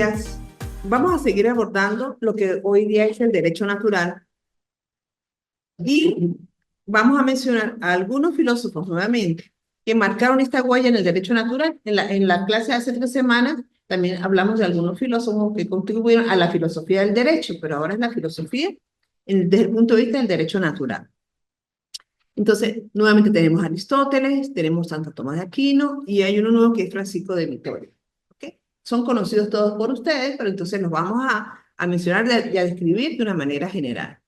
días. Vamos a seguir abordando lo que hoy día es el derecho natural y vamos a mencionar a algunos filósofos nuevamente que marcaron esta huella en el derecho natural. En la clase de hace 3 semanas también hablamos de algunos filósofos que contribuyeron a la filosofía del derecho, pero ahora es la filosofía desde el punto de vista del derecho natural. Entonces, nuevamente tenemos a Aristóteles, tenemos Santo Tomás de Aquino y hay uno nuevo que es Francisco de Vitoria. ¿Okay? Son conocidos todos por ustedes, pero entonces los vamos a mencionar y a describir de una manera general.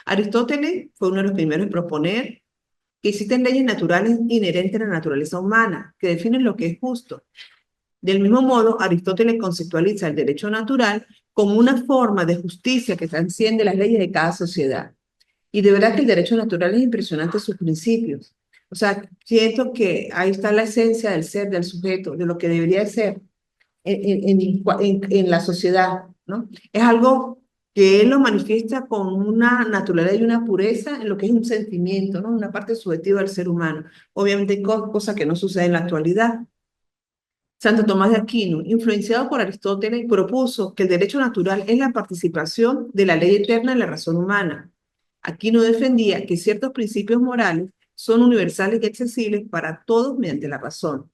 Aristóteles fue uno de los primeros en proponer que existen leyes naturales inherentes a la naturaleza humana, que definen lo que es justo. Del mismo modo, Aristóteles conceptualiza el derecho natural como una forma de justicia que trasciende las leyes de cada sociedad. Y de verdad que el derecho natural es impresionante sus principios. O sea, siento que ahí está la esencia del ser, del sujeto, de lo que debería ser en la sociedad, ¿no? Es algo que él lo manifiesta con una naturaleza y una pureza en lo que es un sentimiento, ¿no? Una parte subjetiva del ser humano. Obviamente hay cosas que no suceden en la actualidad. Santo Tomás de Aquino, influenciado por Aristóteles, propuso que el derecho natural es la participación de la ley eterna en la razón humana. Aquino defendía que ciertos principios morales son universales y accesibles para todos mediante la razón.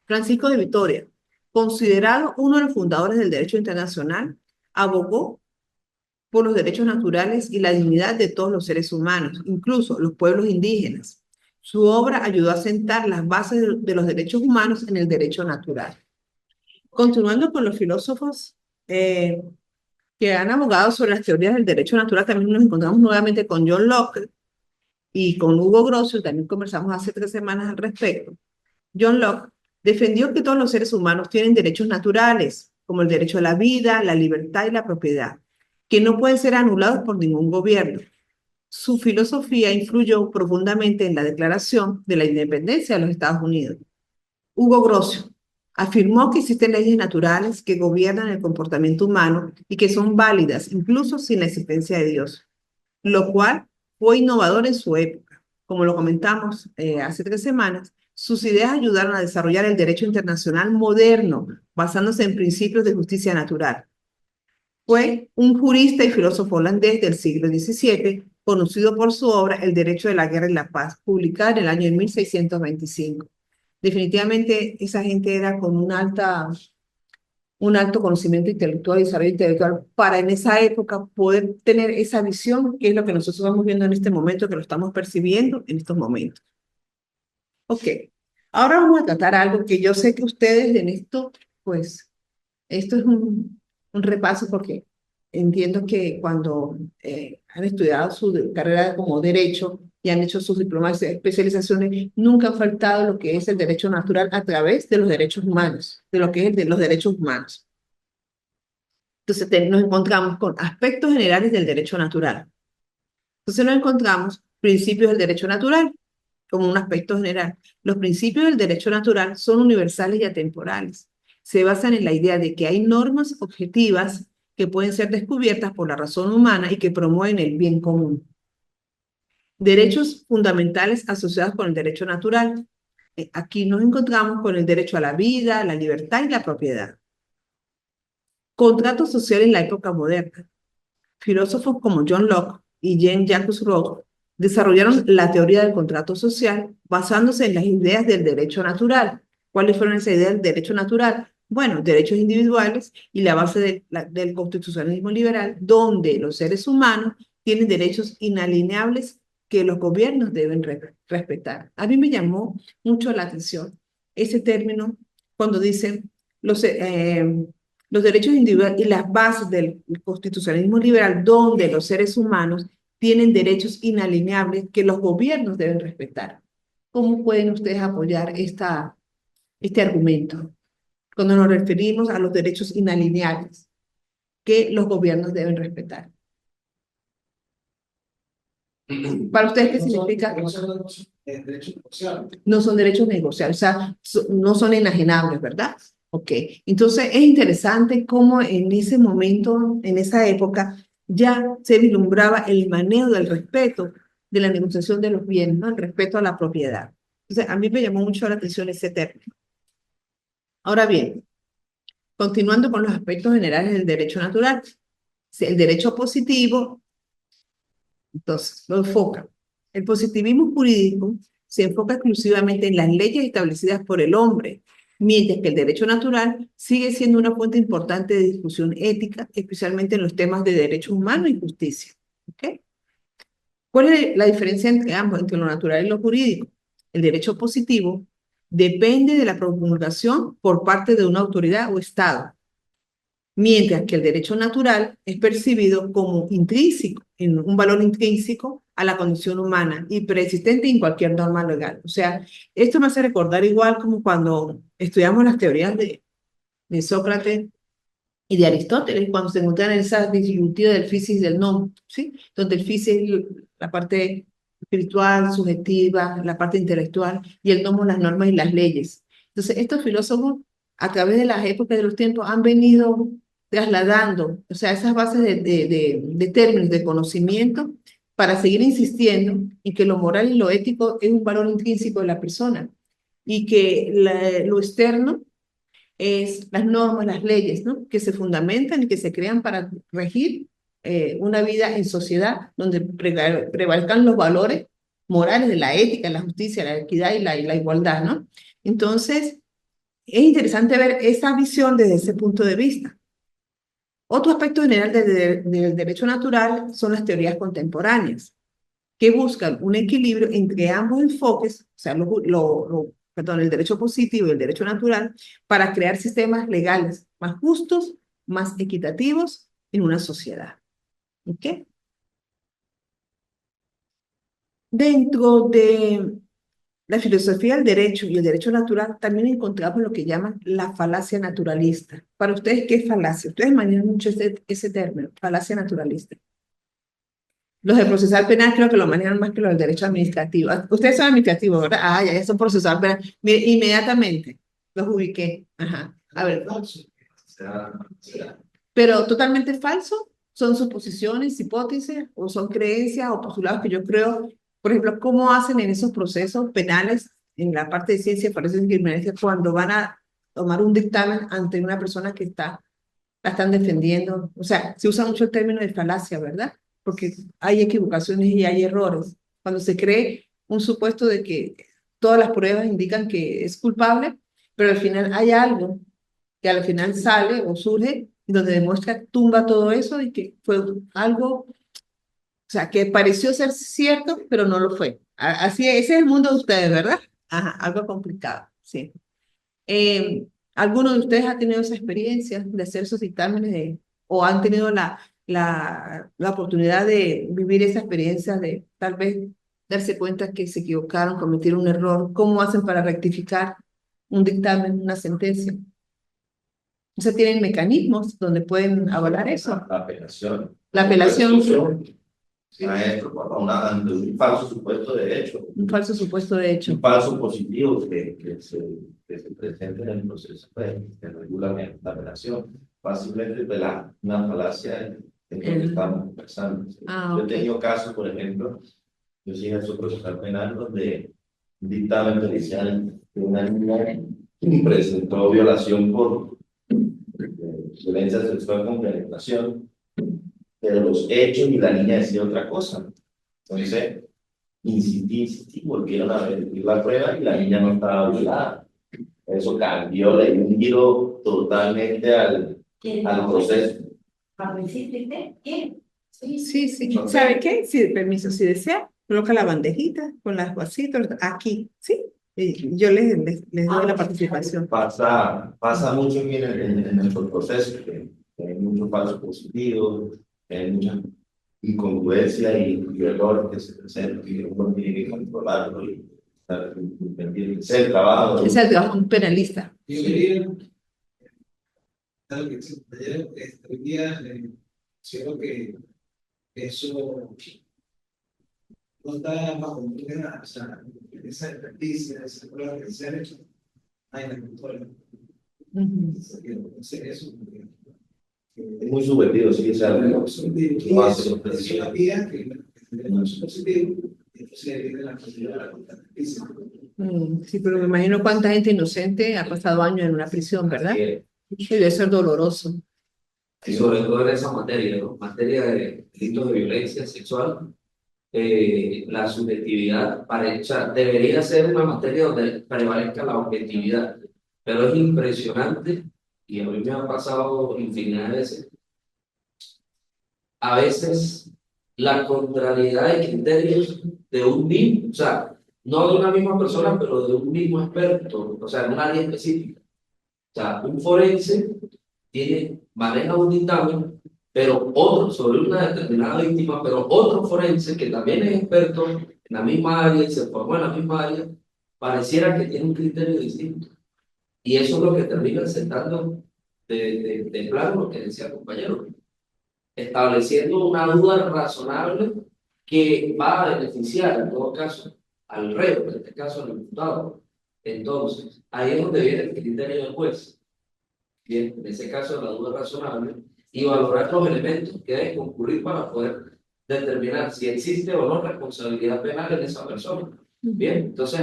Francisco de Vitoria, considerado uno de los fundadores del derecho internacional, abogó por los derechos naturales y la dignidad de todos los seres humanos, incluso los pueblos indígenas. Su obra ayudó a sentar las bases de los derechos humanos en el derecho natural. Continuando con los filósofos que han abogado sobre las teorías del derecho natural, también nos encontramos nuevamente con John Locke y con Hugo Grocio, también conversamos hace 3 semanas al respecto. John Locke defendió que todos los seres humanos tienen derechos naturales, como el derecho a la vida, la libertad y la propiedad, que no pueden ser anulados por ningún gobierno. Su filosofía influyó profundamente en la Declaración de la Independencia de los Estados Unidos. Hugo Grocio afirmó que existen leyes naturales que gobiernan el comportamiento humano y que son válidas incluso sin la existencia de Dios, lo cual fue innovador en su época. Como lo comentamos hace 3 semanas, sus ideas ayudaron a desarrollar el derecho internacional moderno, basándose en principios de justicia natural. Fue un jurista y filósofo holandés del siglo XVII, conocido por su obra El derecho de la guerra y la paz, publicada en el año 1625. Definitivamente esa gente era con un alto conocimiento intelectual y desarrollo intelectual para en esa época poder tener esa visión, que es lo que nosotros estamos viendo en este momento, que lo estamos percibiendo en estos momentos. Ok, ahora vamos a tratar algo que yo sé que ustedes en esto, pues, esto es un repaso porque entiendo que cuando han estudiado su carrera como derecho y han hecho sus diplomas de especializaciones, nunca han faltado lo que es el derecho natural a través de los derechos humanos, de lo que es el de los derechos humanos. Entonces nos encontramos con aspectos generales del derecho natural. Entonces nos encontramos principios del derecho natural como un aspecto general. Los principios del derecho natural son universales y atemporales. Se basan en la idea de que hay normas objetivas que pueden ser descubiertas por la razón humana y que promueven el bien común. Derechos fundamentales asociados con el derecho natural. Aquí nos encontramos con el derecho a la vida, la libertad y la propiedad. Contrato social en la época moderna. Filósofos como John Locke y Jean-Jacques Rousseau desarrollaron la teoría del contrato social basándose en las ideas del derecho natural. ¿Cuáles fueron esas ideas del derecho natural? Bueno, derechos individuales y la base del constitucionalismo liberal, donde los seres humanos tienen derechos inalienables que los gobiernos deben respetar. A mí me llamó mucho la atención ese término cuando dicen los derechos individuales y las bases del constitucionalismo liberal, donde los seres humanos tienen derechos inalienables que los gobiernos deben respetar. ¿Cómo pueden ustedes apoyar este argumento cuando nos referimos a los derechos inalienables que los gobiernos deben respetar? Para ustedes, ¿qué significa? No son derechos negociables. No son derechos negociables, o sea, no son enajenables, ¿verdad? Ok, entonces es interesante cómo en ese momento, en esa época, ya se vislumbraba el manejo del respeto de la negociación de los bienes, ¿no? El respeto a la propiedad. Entonces, a mí me llamó mucho la atención ese término. Ahora bien, Continuando con los aspectos generales del derecho natural. El derecho positivo, entonces, lo enfoca. El positivismo jurídico se enfoca exclusivamente en las leyes establecidas por el hombre, mientras que el derecho natural sigue siendo una fuente importante de discusión ética, especialmente en los temas de derechos humanos y justicia. ¿Ok? ¿Cuál es la diferencia entre ambos, entre lo natural y lo jurídico? El derecho positivo depende de la promulgación por parte de una autoridad o Estado, mientras que el derecho natural es percibido como intrínseco, en un valor intrínseco a la condición humana y preexistente en cualquier norma legal. O sea, esto me hace recordar igual como cuando estudiamos las teorías de Sócrates y de Aristóteles, cuando se encuentran en esa disyuntiva del físico y del non, ¿sí? Donde el físico es la parte espiritual, subjetiva, la parte intelectual, y el nomos las normas y las leyes. Entonces, estos filósofos, a través de las épocas de los tiempos, han venido trasladando, o sea, esas bases de términos, de conocimiento, para seguir insistiendo en que lo moral y lo ético es un valor intrínseco de la persona, y que lo externo es las normas, las leyes, ¿no? Que se fundamentan y que se crean para regir una vida en sociedad donde prevalezcan los valores morales de la ética, la justicia, la equidad y la igualdad, ¿no? Entonces, es interesante ver esa visión desde ese punto de vista. Otro aspecto general del derecho natural son las teorías contemporáneas, que buscan un equilibrio entre ambos enfoques, o sea, perdón, el derecho positivo y el derecho natural, para crear sistemas legales más justos, más equitativos en una sociedad. ¿Ok? Dentro de la filosofía del derecho y el derecho natural, también encontramos lo que llaman la falacia naturalista. Para ustedes, ¿qué es falacia? Ustedes manejan mucho ese término, falacia naturalista. Los de procesal penal creo que lo manejan más que los del derecho administrativo. Ustedes son administrativos, ¿verdad? Ah, ya son procesal penal. Mire, inmediatamente los ubiqué. Ajá. A ver, pero totalmente falso, son suposiciones, hipótesis, o son creencias o postulados que yo creo, por ejemplo, cómo hacen en esos procesos penales, en la parte de ciencia forense y criminalística, cuando van a tomar un dictamen ante una persona que la están defendiendo. O sea, se usa mucho el término de falacia, ¿verdad? Porque hay equivocaciones y hay errores. Cuando se cree un supuesto de que todas las pruebas indican que es culpable, pero al final hay algo que al final sale o surge donde demuestra, tumba todo eso y que fue algo, o sea, que pareció ser cierto, pero no lo fue. Así es, ese es el mundo de ustedes, ¿verdad? Ajá, algo complicado, sí. ¿Alguno de ustedes ha tenido esa experiencia de hacer esos dictámenes o han tenido la oportunidad de vivir esa experiencia de tal vez darse cuenta que se equivocaron, cometieron un error? ¿Cómo hacen para rectificar un dictamen, una sentencia? O sea, tienen mecanismos donde pueden avalar eso. La apelación. La apelación, Maestro, ante un falso supuesto de hecho. un falso supuesto de hecho. Un falso positivo que se presenta en el proceso que regula la apelación. Fácilmente una falacia en lo que estamos conversando. Ah, Yo he tenido casos, por ejemplo, yo soy en su procesal penal donde un dictamen pericial de una niña presentó violación por violencia sexual con penetración, pero los hechos y la niña decía otra cosa. Entonces, insistí, volvieron a repetir la prueba y la niña no estaba violada. Eso cambió, le dio un giro totalmente al proceso. ¿Qué? Sí, sí. ¿Sabe qué? Si, permiso, si desea, coloca la bandejita con las vasitos aquí, ¿sí? Y yo les doy la participación. Pasa mucho aquí en nuestro proceso, que hay muchos falsos positivos, que hay mucha incongruencia y errores que se presentan, y uno tiene que controlarlo y estar pendiente. Ese es el trabajo. Ese es el trabajo de un penalista. Yo quería, tal que ayer, hoy día, considero que eso no está bajo ninguna, o sea, esa experticia, esa prueba que se ha hecho, hay en la cultura. Entonces, eso, Es muy subjetivo, sí, o sea, no hace los es vía que tenemos positivo, entonces viene la posibilidad de la experticia. Sí, pero me imagino cuánta gente inocente ha pasado años en una prisión, ¿verdad? Sí, debe ser doloroso. Y sobre todo en esa materia, ¿no? Materia de delitos de violencia sexual, la subjetividad o sea, debería ser una materia donde prevalezca la objetividad, pero es impresionante, y a mí me ha pasado infinidad de veces, a veces la contrariedad de criterios de un mismo, o sea, no de una misma persona, pero de un mismo experto, o sea, en un área específica. O sea, un forense maneja un dictamen, pero otro sobre una determinada víctima, pero otro forense que también es experto en la misma área y se formó en la misma área, pareciera que tiene un criterio distinto. Y eso es lo que termina sentando de plano lo que decía el compañero, estableciendo una duda razonable que va a beneficiar en todo caso al reo, en este caso al imputado. Entonces, ahí es donde viene el criterio del juez. Bien, en ese caso la duda razonable y valorar los elementos que deben concurrir para poder determinar si existe o no responsabilidad penal en esa persona. Bien, entonces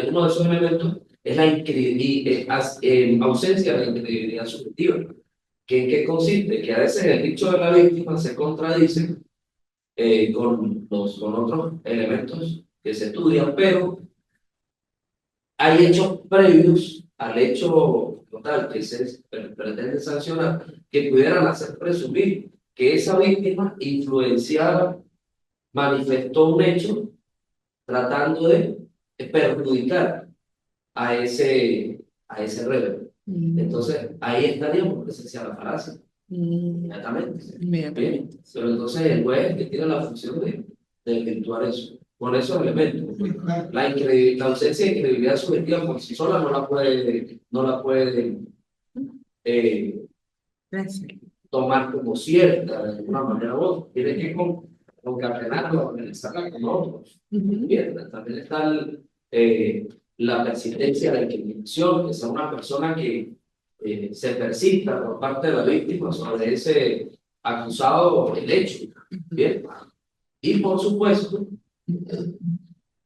uno de esos elementos es la ausencia de la incredibilidad subjetiva. ¿En qué consiste? Que a veces el dicho de la víctima se contradice con otros elementos que se estudian, pero hay hechos previos al hecho total que se pretende sancionar que pudieran hacer presumir que esa víctima influenciada manifestó un hecho tratando de perjudicar a ese rebelde. Entonces, ahí estaríamos presenciando la falacia. Inmediatamente. Bien. Pero entonces el juez es el que tiene la función de efectuar eso. Con esos elementos. La ausencia de credibilidad subjetiva por sí sola no la puede Gracias. tomar como cierta de alguna manera u otra. Tiene que concatenarla, organizarla con otros. Bien, también está la persistencia de la incriminación, que sea una persona que se persista por parte de la víctima sobre ese acusado o el hecho. Bien. Y por supuesto,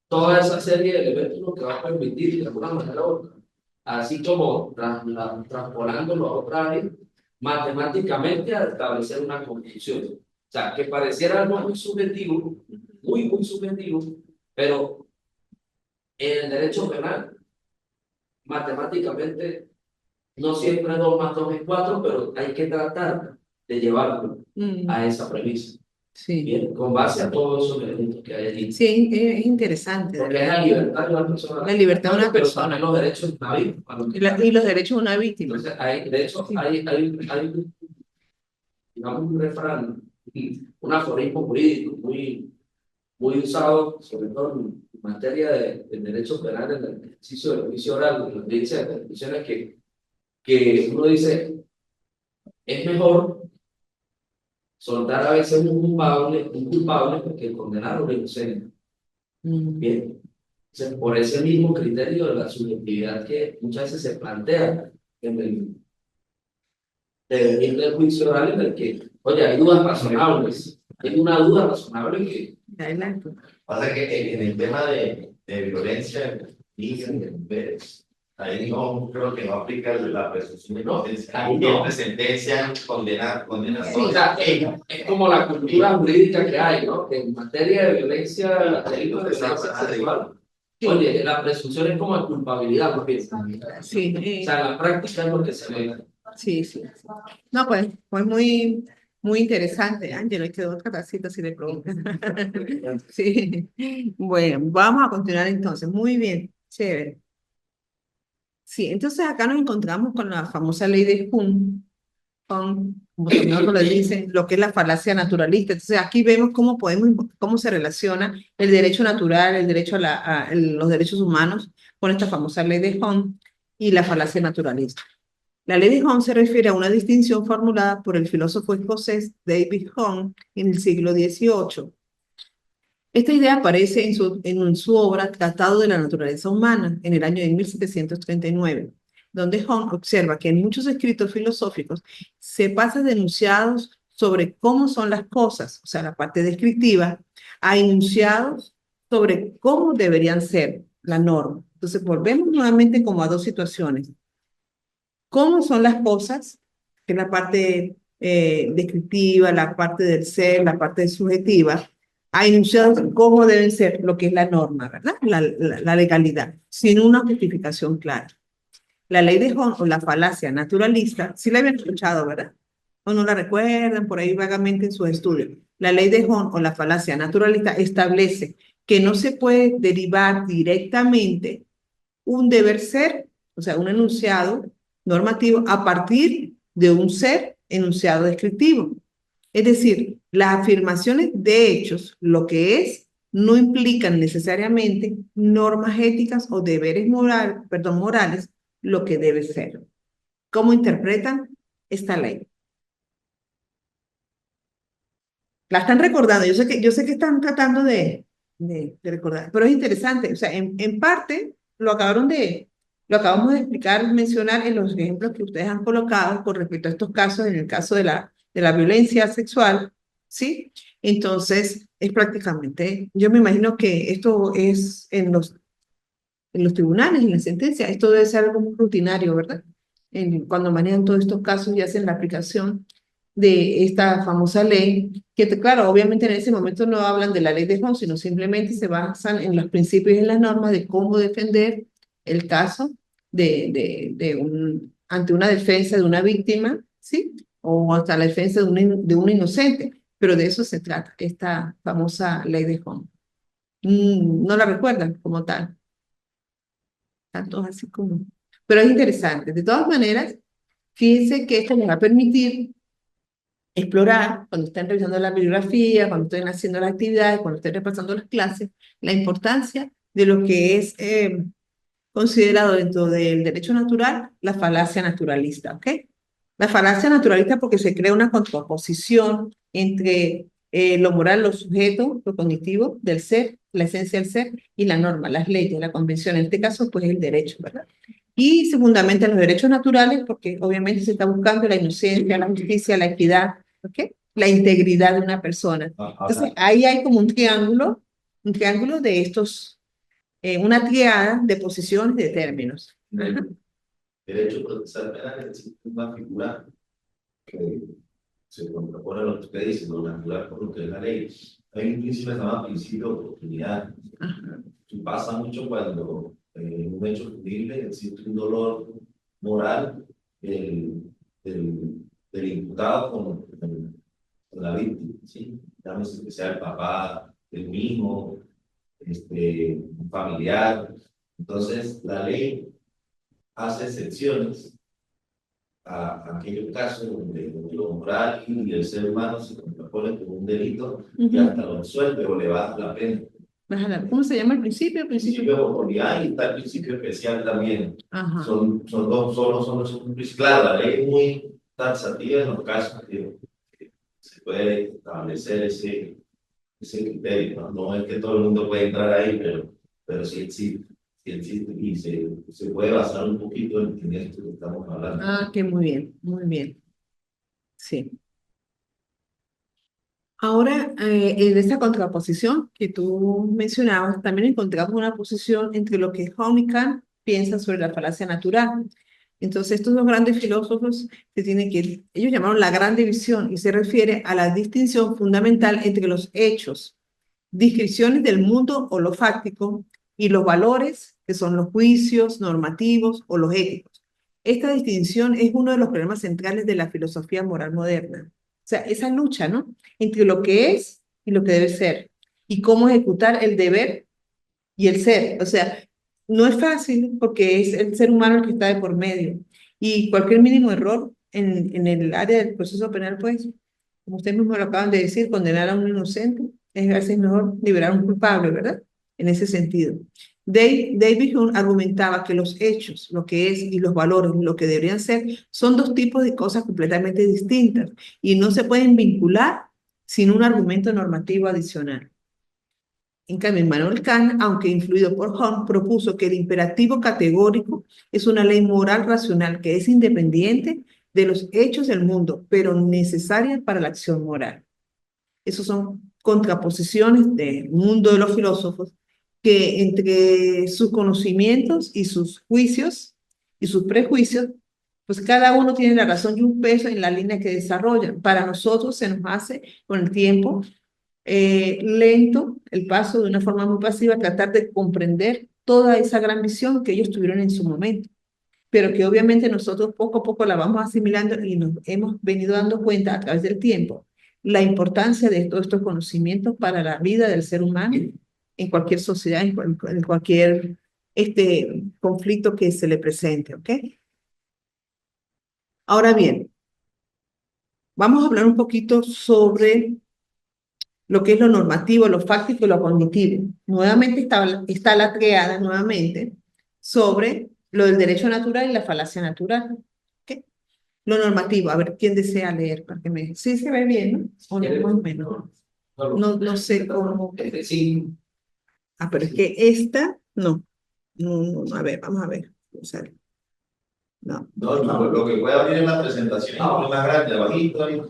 toda esa serie de elementos lo que va a permitir de alguna manera u otra, así como transpolándolo a otra área, matemáticamente a establecer una conclusión. O sea, que pareciera algo muy subjetivo, muy subjetivo, pero en el derecho penal, matemáticamente, no siempre 2 más 2 es 4, pero hay que tratar de llevarlo a esa premisa. Sí. Bien, con base a todos esos elementos que hay allí. Sí, es interesante. Porque es la libertad de una persona. La libertad de una pero persona. también los derechos de una víctima. Y los derechos de una víctima. Entonces, de hecho, Sí. hay, digamos, un refrán, un aforismo jurídico muy usado, sobre todo en materia de derecho penal, en el ejercicio del juicio oral, en la audiencia de conclusiones, que uno dice, es mejor soltar a veces un culpable que condenar a un inocente. Bien. Entonces, por ese mismo criterio de la subjetividad que muchas veces se plantea en el juicio oral, en el que, oye, hay dudas razonables, hay una duda razonable que... Adelante. Pasa que en el tema de violencia, niños y de mujeres, ahí no creo que no aplica la presunción de inocencia. Ahí no sentencia, condenar. Sí, o sea, es como la cultura jurídica que hay, ¿no? Que en materia de violencia, delitos de violencia sexual, oye, la presunción es como de culpabilidad, porque Sí. o sea, la práctica es lo que se ve. Sí. No, pues muy interesante. Ángelo, y quedó otra tacita si le preguntas. Sí. Bueno, vamos a continuar entonces. Muy bien, chévere. Sí, entonces acá nos encontramos con la famosa ley de Kuhn, como su nombre lo dice, lo que es la falacia naturalista. Entonces aquí vemos cómo se relaciona el derecho natural, el derecho los derechos humanos con esta famosa ley de Kuhn y la falacia naturalista. La ley de Hume se refiere a una distinción formulada por el filósofo escocés David Hume en el siglo XVIII. Esta idea aparece en su obra Tratado de la Naturaleza Humana, en el año de 1739, donde Hume observa que en muchos escritos filosóficos se pasa de enunciados sobre cómo son las cosas, o sea, la parte descriptiva, a enunciados sobre cómo deberían ser la norma. Entonces, volvemos nuevamente como a dos situaciones. cómo son las cosas, que es la parte descriptiva, la parte del ser, la parte subjetiva, a enunciados cómo deben ser, lo que es la norma, ¿verdad? La legalidad, sin una justificación clara. La ley de Hone o la falacia naturalista, sí la habían escuchado, ¿verdad? O no la recuerdan por ahí vagamente en sus estudios. La ley de Hone o la falacia naturalista establece que no se puede derivar directamente un deber ser, o sea, un enunciado normativo a partir de un ser enunciado descriptivo. Es decir, las afirmaciones de hechos, lo que es, no implican necesariamente normas éticas o deberes morales, lo que debe ser. ¿Cómo interpretan esta ley? La están recordando, yo sé que están tratando de recordar, pero es interesante, o sea, en parte lo acabamos de explicar, mencionar en los ejemplos que ustedes han colocado con respecto a estos casos, en el caso de la violencia sexual, ¿sí? Entonces, es prácticamente, yo me imagino que esto es en los tribunales, en la sentencia, esto debe ser algo muy rutinario, ¿verdad? Cuando manejan todos estos casos y hacen la aplicación de esta famosa ley, que claro, obviamente en ese momento no hablan de la ley de Home, sino simplemente se basan en los principios y en las normas de cómo defender el caso ante una defensa de una víctima, ¿sí? O hasta la defensa de un inocente, pero de eso se trata, esta famosa ley de Home. No la recuerdan como tal, tantos así como. Pero es interesante. De todas maneras, fíjense que esto les va a permitir explorar, cuando estén revisando la bibliografía, cuando estén haciendo las actividades, cuando estén repasando las clases, la importancia de lo que es considerado dentro del derecho natural la falacia naturalista, ¿ok? La falacia naturalista porque se crea una contraposición entre lo moral, lo sujeto, lo cognitivo del ser, la esencia del ser, y la norma, las leyes, la convención, en este caso, pues el derecho, ¿verdad? Y se fundamenta en los derechos naturales porque obviamente se está buscando la inocencia, la justicia, la equidad, ¿ok? La integridad de una persona. Entonces, ahí hay como un triángulo de estos, una triada de posiciones de términos. Ajá. Derecho procesal penal existe una figura que se contrapone a lo que usted dice, lo natural por lo que es la ley. Hay un principio que se llama principio de oportunidad. Ajá. Y pasa mucho cuando en un hecho punible existe un dolor moral del imputado con la víctima, ¿sí? Llámese que sea el papá, el mismo, un familiar. Entonces, la ley hace excepciones a aquellos casos donde lo moral y el ser humano se contraponen con un delito y hasta lo absuelve o le baja la pena. ¿Cómo se llama el principio? El Principio principio. de oportunidad y está el principio especial también. Ajá. Son dos, son claro, la ley es muy taxativa en los casos que se puede establecer ese criterio, ¿no? No es que todo el mundo puede entrar ahí, pero sí existe y se puede basar un poquito en esto que estamos hablando. Ah, que muy bien, muy bien. Sí. Ahora, en esta contraposición que tú mencionabas, también encontramos una posición entre lo que Hone y Kant piensan sobre la falacia natural. Entonces, estos dos grandes filósofos ellos llamaron la gran división y se refiere a la distinción fundamental entre los hechos, descripciones del mundo o lo fáctico, y los valores, que son los juicios normativos o los éticos. Esta distinción es uno de los problemas centrales de la filosofía moral moderna. O sea, esa lucha, ¿no? Entre lo que es y lo que debe ser, y cómo ejecutar el deber y el ser. O sea, no es fácil porque es el ser humano el que está de por medio. Y cualquier mínimo error en el área del proceso penal, pues, como ustedes mismos lo acaban de decir, condenar a un inocente es a veces mejor liberar a un culpable, ¿verdad? En ese sentido. David Hume argumentaba que los hechos, lo que es, y los valores, lo que deberían ser, son dos tipos de cosas completamente distintas y no se pueden vincular sin un argumento normativo adicional. En cambio, Immanuel Kant, aunque influido por Hume, propuso que el imperativo categórico es una ley moral racional que es independiente de los hechos del mundo, pero necesaria para la acción moral. Esas son contraposiciones del mundo de los filósofos que entre sus conocimientos y sus juicios y sus prejuicios Pues cada uno tiene la razón y un peso en la línea que desarrollan. Para nosotros se nos hace con el tiempo lento el paso de una forma muy pasiva, tratar de comprender toda esa gran visión que ellos tuvieron en su momento, pero que obviamente nosotros poco a poco la vamos asimilando y nos hemos venido dando cuenta a través del tiempo la importancia de todos estos conocimientos para la vida del ser humano en cualquier sociedad, en cualquier conflicto que se le presente, ¿ok? Ahora bien, vamos a hablar un poquito sobre lo que es lo normativo, lo fáctico y lo cognitivo. Nuevamente está la triada, nuevamente, sobre lo del derecho natural y la falacia natural. ¿Ok? Lo normativo, a ver, ¿quién desea leer? Para que me... Sí se ve bien, ¿no? O no, más o menos. No sé cómo... Sí, Ah, pero es que esta, no. No, a ver, vamos a ver. O sea, no, No, lo que puede abrir en la presentación es más grande, abajito, ahí.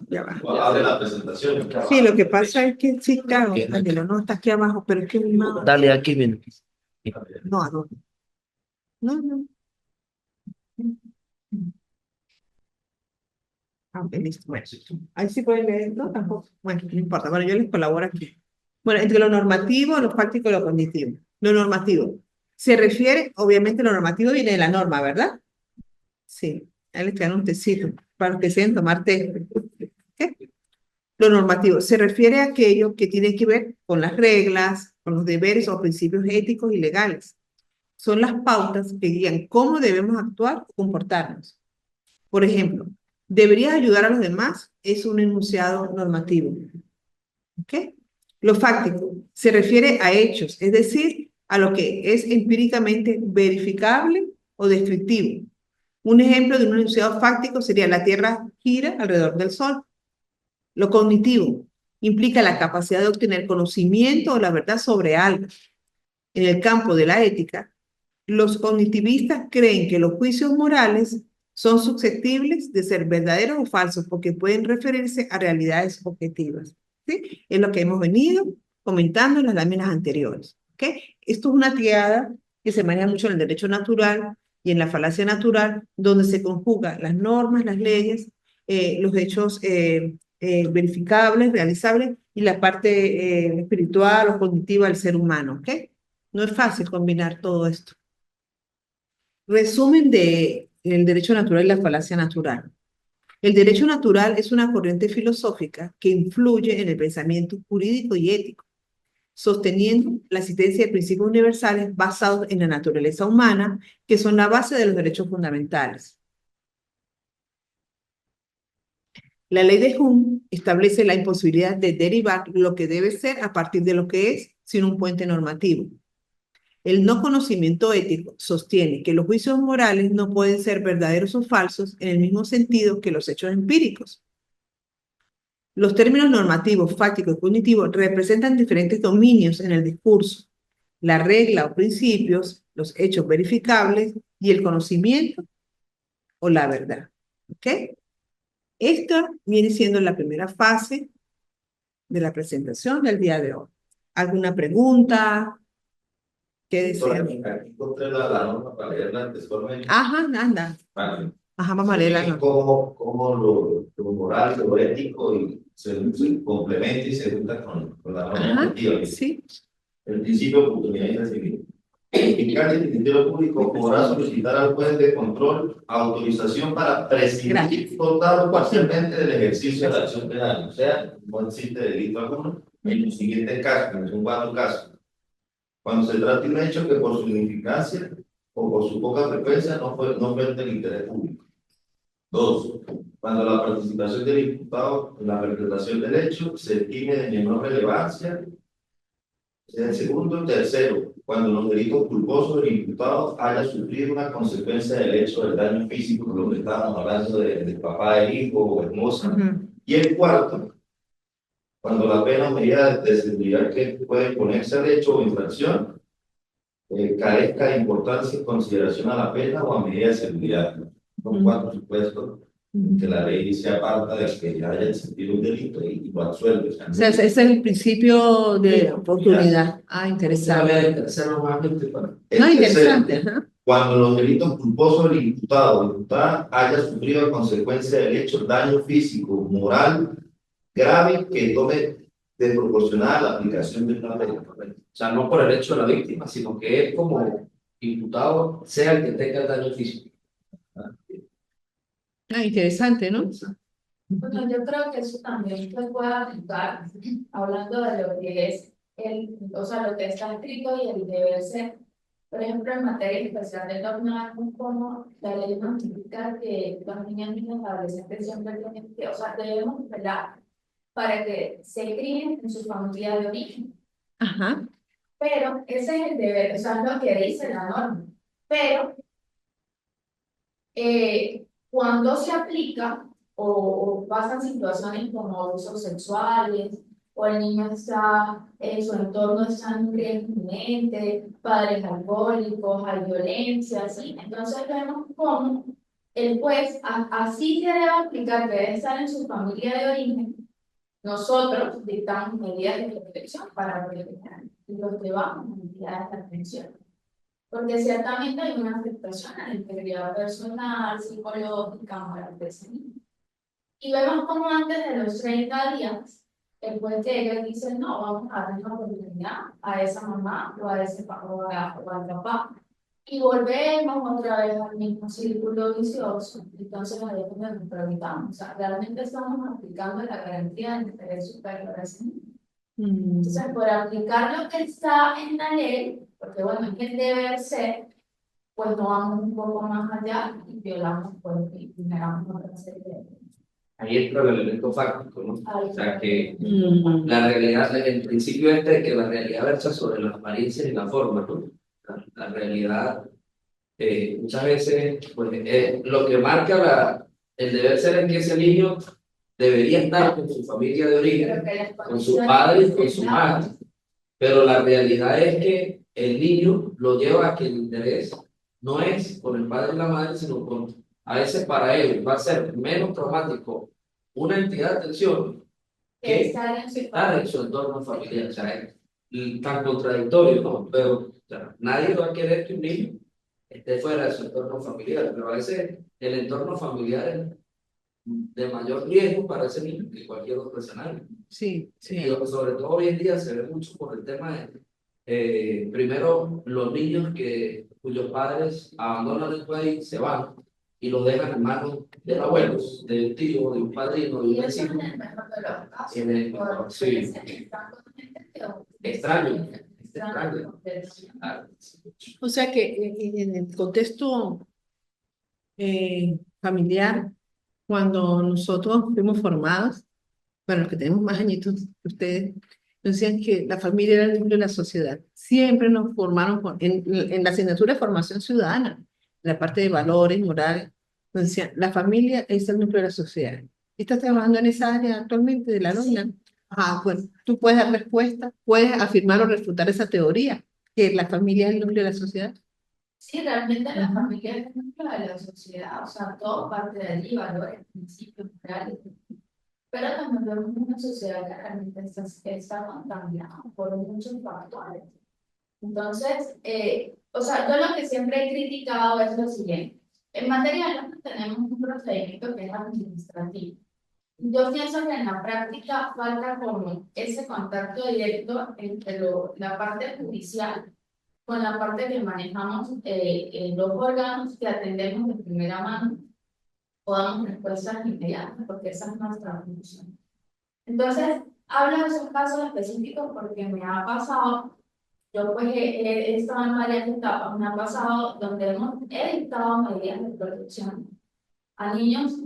ya va. Abre la presentación. Sí, lo que pasa es que sí, claro, Ángelo, no está aquí abajo, pero es que no. dale, aquí ven. No, ¿a dónde? No. Ah, ok, listo. Bueno, ahí sí pueden leer, ¿no? Tampoco. Bueno, no importa. Bueno, yo les colaboro aquí. Bueno, entre lo normativo, lo fáctico y lo cognitivo. Lo normativo. Se refiere, obviamente, lo normativo viene de la norma, ¿verdad? Sí. Ahí les quedan un tecito para los que deseen tomar té. ¿Ok? Lo normativo se refiere a aquello que tiene que ver con las reglas, con los deberes o principios éticos y legales. Son las pautas que guían cómo debemos actuar o comportarnos. Por ejemplo, deberías ayudar a los demás es un enunciado normativo. ¿Ok? Lo fáctico se refiere a hechos, es decir, a lo que es empíricamente verificable o descriptivo. Un ejemplo de un enunciado fáctico sería la Tierra gira alrededor del Sol. Lo cognitivo implica la capacidad de obtener conocimiento o la verdad sobre algo. En el campo de la ética, los cognitivistas creen que los juicios morales son susceptibles de ser verdaderos o falsos porque pueden referirse a realidades objetivas. ¿Sí? Es lo que hemos venido comentando en las láminas anteriores. ¿Ok? Esto es una triada que se maneja mucho en el derecho natural y en la falacia natural, donde se conjugan las normas, las leyes, los hechos verificables, realizables y la parte espiritual o cognitiva del ser humano. ¿Ok? No es fácil combinar todo esto. Resumen de el derecho natural y la falacia natural. El derecho natural es una corriente filosófica que influye en el pensamiento jurídico y ético, sosteniendo la existencia de principios universales basados en la naturaleza humana, que son la base de los derechos fundamentales. La ley de Hume establece la imposibilidad de derivar lo que debe ser a partir de lo que es, sin un puente normativo. El no conocimiento ético sostiene que los juicios morales no pueden ser verdaderos o falsos en el mismo sentido que los hechos empíricos. Los términos normativos, fácticos y cognitivos representan diferentes dominios en el discurso: la regla o principios, los hechos verificables y el conocimiento o la verdad. ¿Ok? Esta viene siendo la primera fase de la presentación del día de hoy. ¿Alguna pregunta? ¿Qué desean? Aquí encontré la norma para leerla textualmente. Ajá, anda. Vale. Ajá, vamos a leerla. Cómo lo moral, lo ético y se complementa y se junta con la norma objetiva. Sí. El principio de oportunidad y recibimiento. El fiscal del Ministerio Público podrá solicitar al juez de control autorización para prescindir total o parcialmente del ejercicio de la acción penal. O sea, no existe delito alguno. En los siguientes casos, que son 4 casos. Cuando se trata de un hecho que por su significancia o por su poca frecuencia no ofende el interés público. 2. Cuando la participación del imputado en la perpetración del hecho se estime de menor relevancia. El segundo. Tercero, cuando los delitos culposos del imputado haya sufrido una consecuencia del hecho del daño físico, por lo que estábamos hablando del papá, del hijo o esposa. Y el cuarto, cuando la pena o medida de seguridad que puede ponerse al hecho o infracción carezca de importancia en consideración a la pena o a medida de seguridad. Son 4 supuestos que la ley se aparta de que haya existido un delito y lo absuelve. O sea, ese es el principio de oportunidad. Ah, interesante. Hacer normalmente para... No, interesante. Ajá. cuando los delitos culposos del imputado o imputada haya sufrido a consecuencia del hecho daño físico, moral, grave que tome desproporcionada la aplicación de una pena. O sea, no por el hecho de la víctima, sino que él como imputado sea el que tenga el daño físico. Ah, interesante, ¿no? Bueno, yo creo que eso también se puede aplicar, hablando de lo que es o sea, lo que está escrito y el deber ser. Por ejemplo, en materia especial de torneo, como la ley nos indica que los niños y los adolescentes siempre tienen que, o sea, debemos velar para que se críen en su familia de origen. Ajá. Pero ese es el deber, o sea, es lo que dice la norma. Pero cuando se aplica o pasan situaciones como abusos sexuales, o el niño está, su entorno está en riesgo inminente, padres alcohólicos, hay violencia, ¿sí? Entonces vemos cómo el juez así se debe aplicar, que debe estar en su familia de origen. Nosotros dictamos medidas de protección para proteger y los llevamos a medidas de atención. Porque ciertamente hay una afectación a la integridad personal, psicológica, moral de ese niño. Y vemos como antes de los 30 días, el juez llega y dice, no, vamos a darle una oportunidad a esa mamá o a ese papá o al papá. Y volvemos otra vez al mismo círculo vicioso. Entonces ahí es donde nos preguntamos, o sea, ¿realmente estamos aplicando la garantía de interés superior a ese niño? Entonces, por aplicar lo que está en la ley, porque bueno, es que el deber ser, pues no vamos un poco más allá y violamos, pues, y generamos otra serie de... Ahí entra el elemento fáctico, ¿no? Ahí O sea, que Mm. la realidad, el principio este de que la realidad versa sobre las apariencias y la forma, ¿no? La realidad, muchas veces, pues, lo que marca el deber ser es que ese niño debería estar con su familia de origen, Pero que las con sus condiciones padres y que con se su dan, madre. Pero la realidad es que el niño lo lleva a que el interés no es con el padre y la madre, sino con, a veces para él va a ser menos traumático una entidad de atención que que estar en su estar en su entorno familiar. O sea, es tan contradictorio, ¿no? Pero o sea, nadie va a querer que un niño esté fuera de su entorno familiar, pero a veces el entorno familiar es de mayor riesgo para ese niño que cualquier otro escenario. Sí, Y sí. sobre todo hoy en día se ve mucho por el tema de, primero, los niños cuyos padres abandonan el país, se van y los dejan en manos de abuelos, de un tío, de un padrino, de un y eso vecino. en el mejor de los casos. En el mejor, sí. Están con gente que- Extraño, extraño. Ah, O sea que en el contexto familiar, cuando nosotros fuimos formados, bueno, los que tenemos más añitos que ustedes, nos decían que la familia era el núcleo de la sociedad. Siempre nos formaron en la asignatura de formación ciudadana, en la parte de valores, morales, nos decían, la familia es el núcleo de la sociedad. ¿Estás trabajando en esa área actualmente de la nómina? Ah, bueno, tú puedes dar respuesta, puedes afirmar o refutar esa teoría, que la familia es el núcleo de la sociedad. Sí, realmente la familia es el núcleo de la sociedad, o sea, todo parte de allí, valores, principios, morales. Pero también vemos una sociedad que realmente está contaminada por muchos factores. Entonces, o sea, yo lo que siempre he criticado es lo siguiente. En materia de normas tenemos un procedimiento que es administrativo. Yo pienso que en la práctica falta como ese contacto directo entre la parte judicial con la parte que manejamos los órganos que atendemos de primera mano, o damos respuestas inmediatas, porque esa es nuestra función. Entonces, hablo de esos casos específicos porque me ha pasado, yo pues he estado en varias etapas, me ha pasado donde he dictado medidas de protección a niños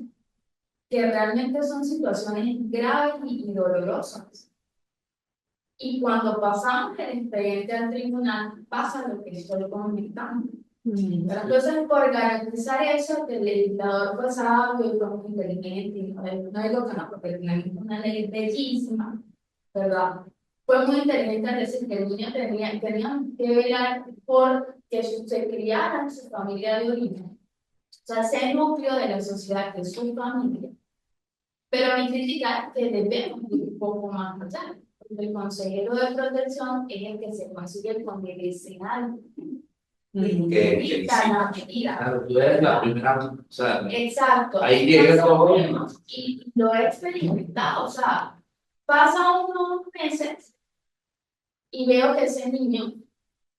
que realmente son situaciones graves y dolorosas. Y cuando pasamos el expediente al tribunal, pasa lo que estoy comentando. Pero entonces, por garantizar eso, que el legislador fue sabio y fue muy inteligente, y no digo que no, porque tenemos una ley bellísima, ¿verdad? Fue muy inteligente al decir que el niño tenían que velar por que se criara en su familia de origen. O sea, ese núcleo de la sociedad que es su familia. Pero mi crítica es que debemos ir un poco más allá. Porque el consejero de protección es el que se consigue con el escenario. evita la medida. Claro, tú eres la primera, o sea, Exacto. ahí llega Entonces, todo. vemos, y lo he experimentado, o sea, pasa unos meses y veo que ese niño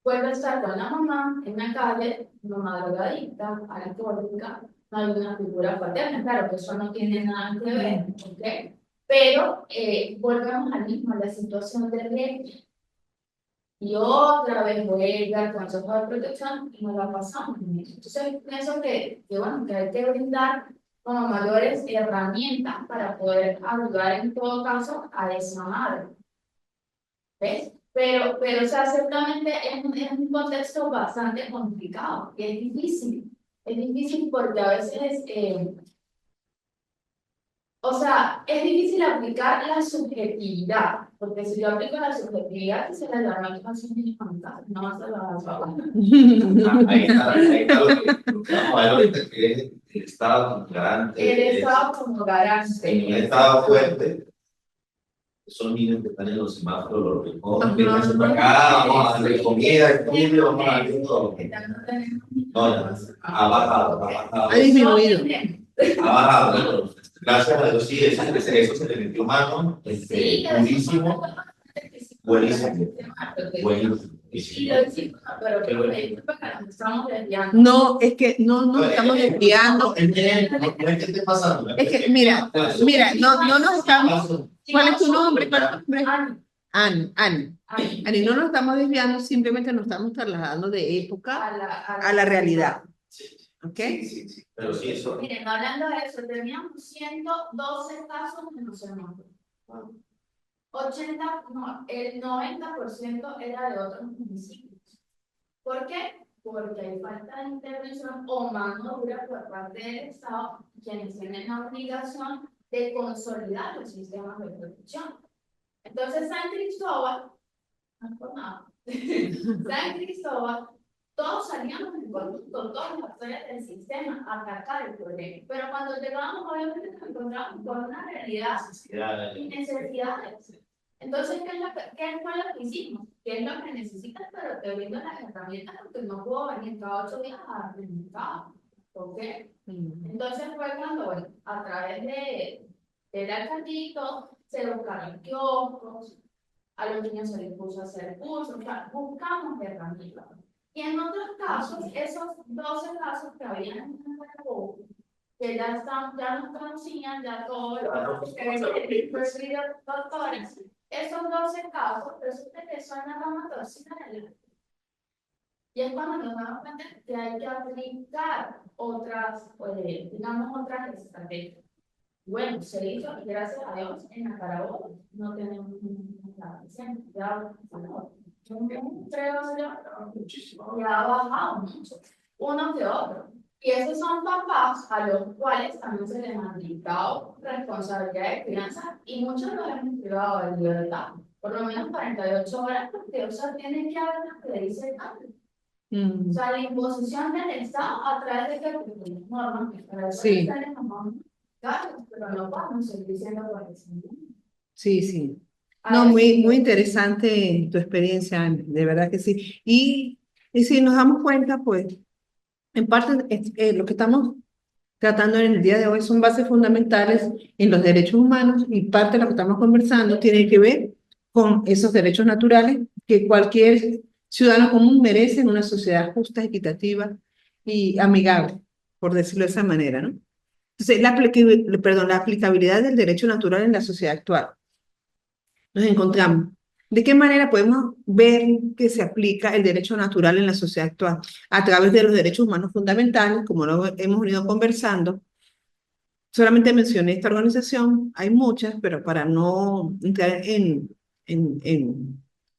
vuelve a estar con la mamá en la calle, mamá drogadicta, alcohólica, no hay una figura paterna, claro que eso no tiene nada que ver, ¿ok? Pero volvemos al mismo, a la situación de riesgo. Y otra vez vuelve al Consejo de Protección y nos la pasamos en eso. Entonces, pienso bueno, que hay que brindar como mayores herramientas para poder ayudar en todo caso a esa madre. ¿Ves? Pero o sea, ciertamente es un contexto bastante complicado, y es difícil. Es difícil porque a veces, o sea, es difícil aplicar la subjetividad, porque si yo aplico la subjetividad, se la llama educación infantil, no se la va Ahí está lo que vamos a ver ahorita, que es el Estado como garante. el Estado como garante. En un Estado fuerte, son niños que están en los semáforos, los recogen, vénganse para acá, vamos a darle comida, estudio, vamos a darle todo. No, ya, ha bajado. Ha disminuido. Ha bajado, ¿no? Gracias a Dios, sí, eso se le metió mano, Sí, durísimo, buenísimo. Y lo hicimos, pero nos estamos desviando. No, es que no nos estamos desviando. No es que esté pasando. Es que, mira, no nos estamos. ¿Cuál es tu nombre? ¿Cuál es tu nombre? Ani, no nos estamos desviando, simplemente nos estamos trasladando de época a la realidad. ¿Ok? Sí, pero sí, eso. Miren, hablando de eso, teníamos 112 casos en los semáforos. 80, no, el 90% era de otros municipios. ¿Por qué? Porque hay falta de intervención o mano dura por parte del Estado, quienes tienen la obligación de consolidar los sistemas de protección. Entonces, San Cristóbal, no es por nada, San Cristóbal, todos salíamos en conjunto, todos los actores del sistema, a atacar el problema. Pero cuando llegamos, obviamente nos encontramos con una realidad y necesidades. Entonces, ¿qué fue lo que hicimos? ¿Qué es lo que necesitas? Pero te brindo las herramientas porque no puedo venir cada 8 días a preguntar. ¿Ok? Entonces fue cuando, bueno, a través del alcaldito se buscaron kioscos, a los niños se les puso a hacer cursos, o sea, buscamos herramientas. Y en otros casos, esos 12 casos que habían en el Carabobo, que ya nos conocían, ya todos los doctores, esos 12 casos, resulta que son la rama torcida del arte. Y es cuando nos damos cuenta que hay que aplicar otras, digamos, otras estrategias. Bueno, se hizo, y gracias a Dios, en la Carabobo no tenemos ninguna ya, creo yo, ya ha bajado mucho, uno que otro. Y esos son papás a los cuales también se les han dictado responsabilidad de crianza y muchos los hemos privado de libertad, por lo menos 48 horas, porque o sea, tiene que haber lo que dice el cambio. O sea, la imposición del Estado a través de que normas que para eso pero no podemos seguir diciendo lo que se Sí. No, muy interesante tu experiencia, Ani, de verdad que sí. Y si nos damos cuenta, pues, en parte lo que estamos tratando en el día de hoy son bases fundamentales en los derechos humanos y parte de lo que estamos conversando tiene que ver con esos derechos naturales que cualquier ciudadano común merece en una sociedad justa, equitativa y amigable, por decirlo de esa manera, ¿no? Entonces, la aplicabilidad del derecho natural en la sociedad actual. Nos encontramos. ¿De qué manera podemos ver que se aplica el derecho natural en la sociedad actual? A través de los derechos humanos fundamentales, como lo hemos venido conversando. Solamente mencioné esta organización, hay muchas, pero para no entrar en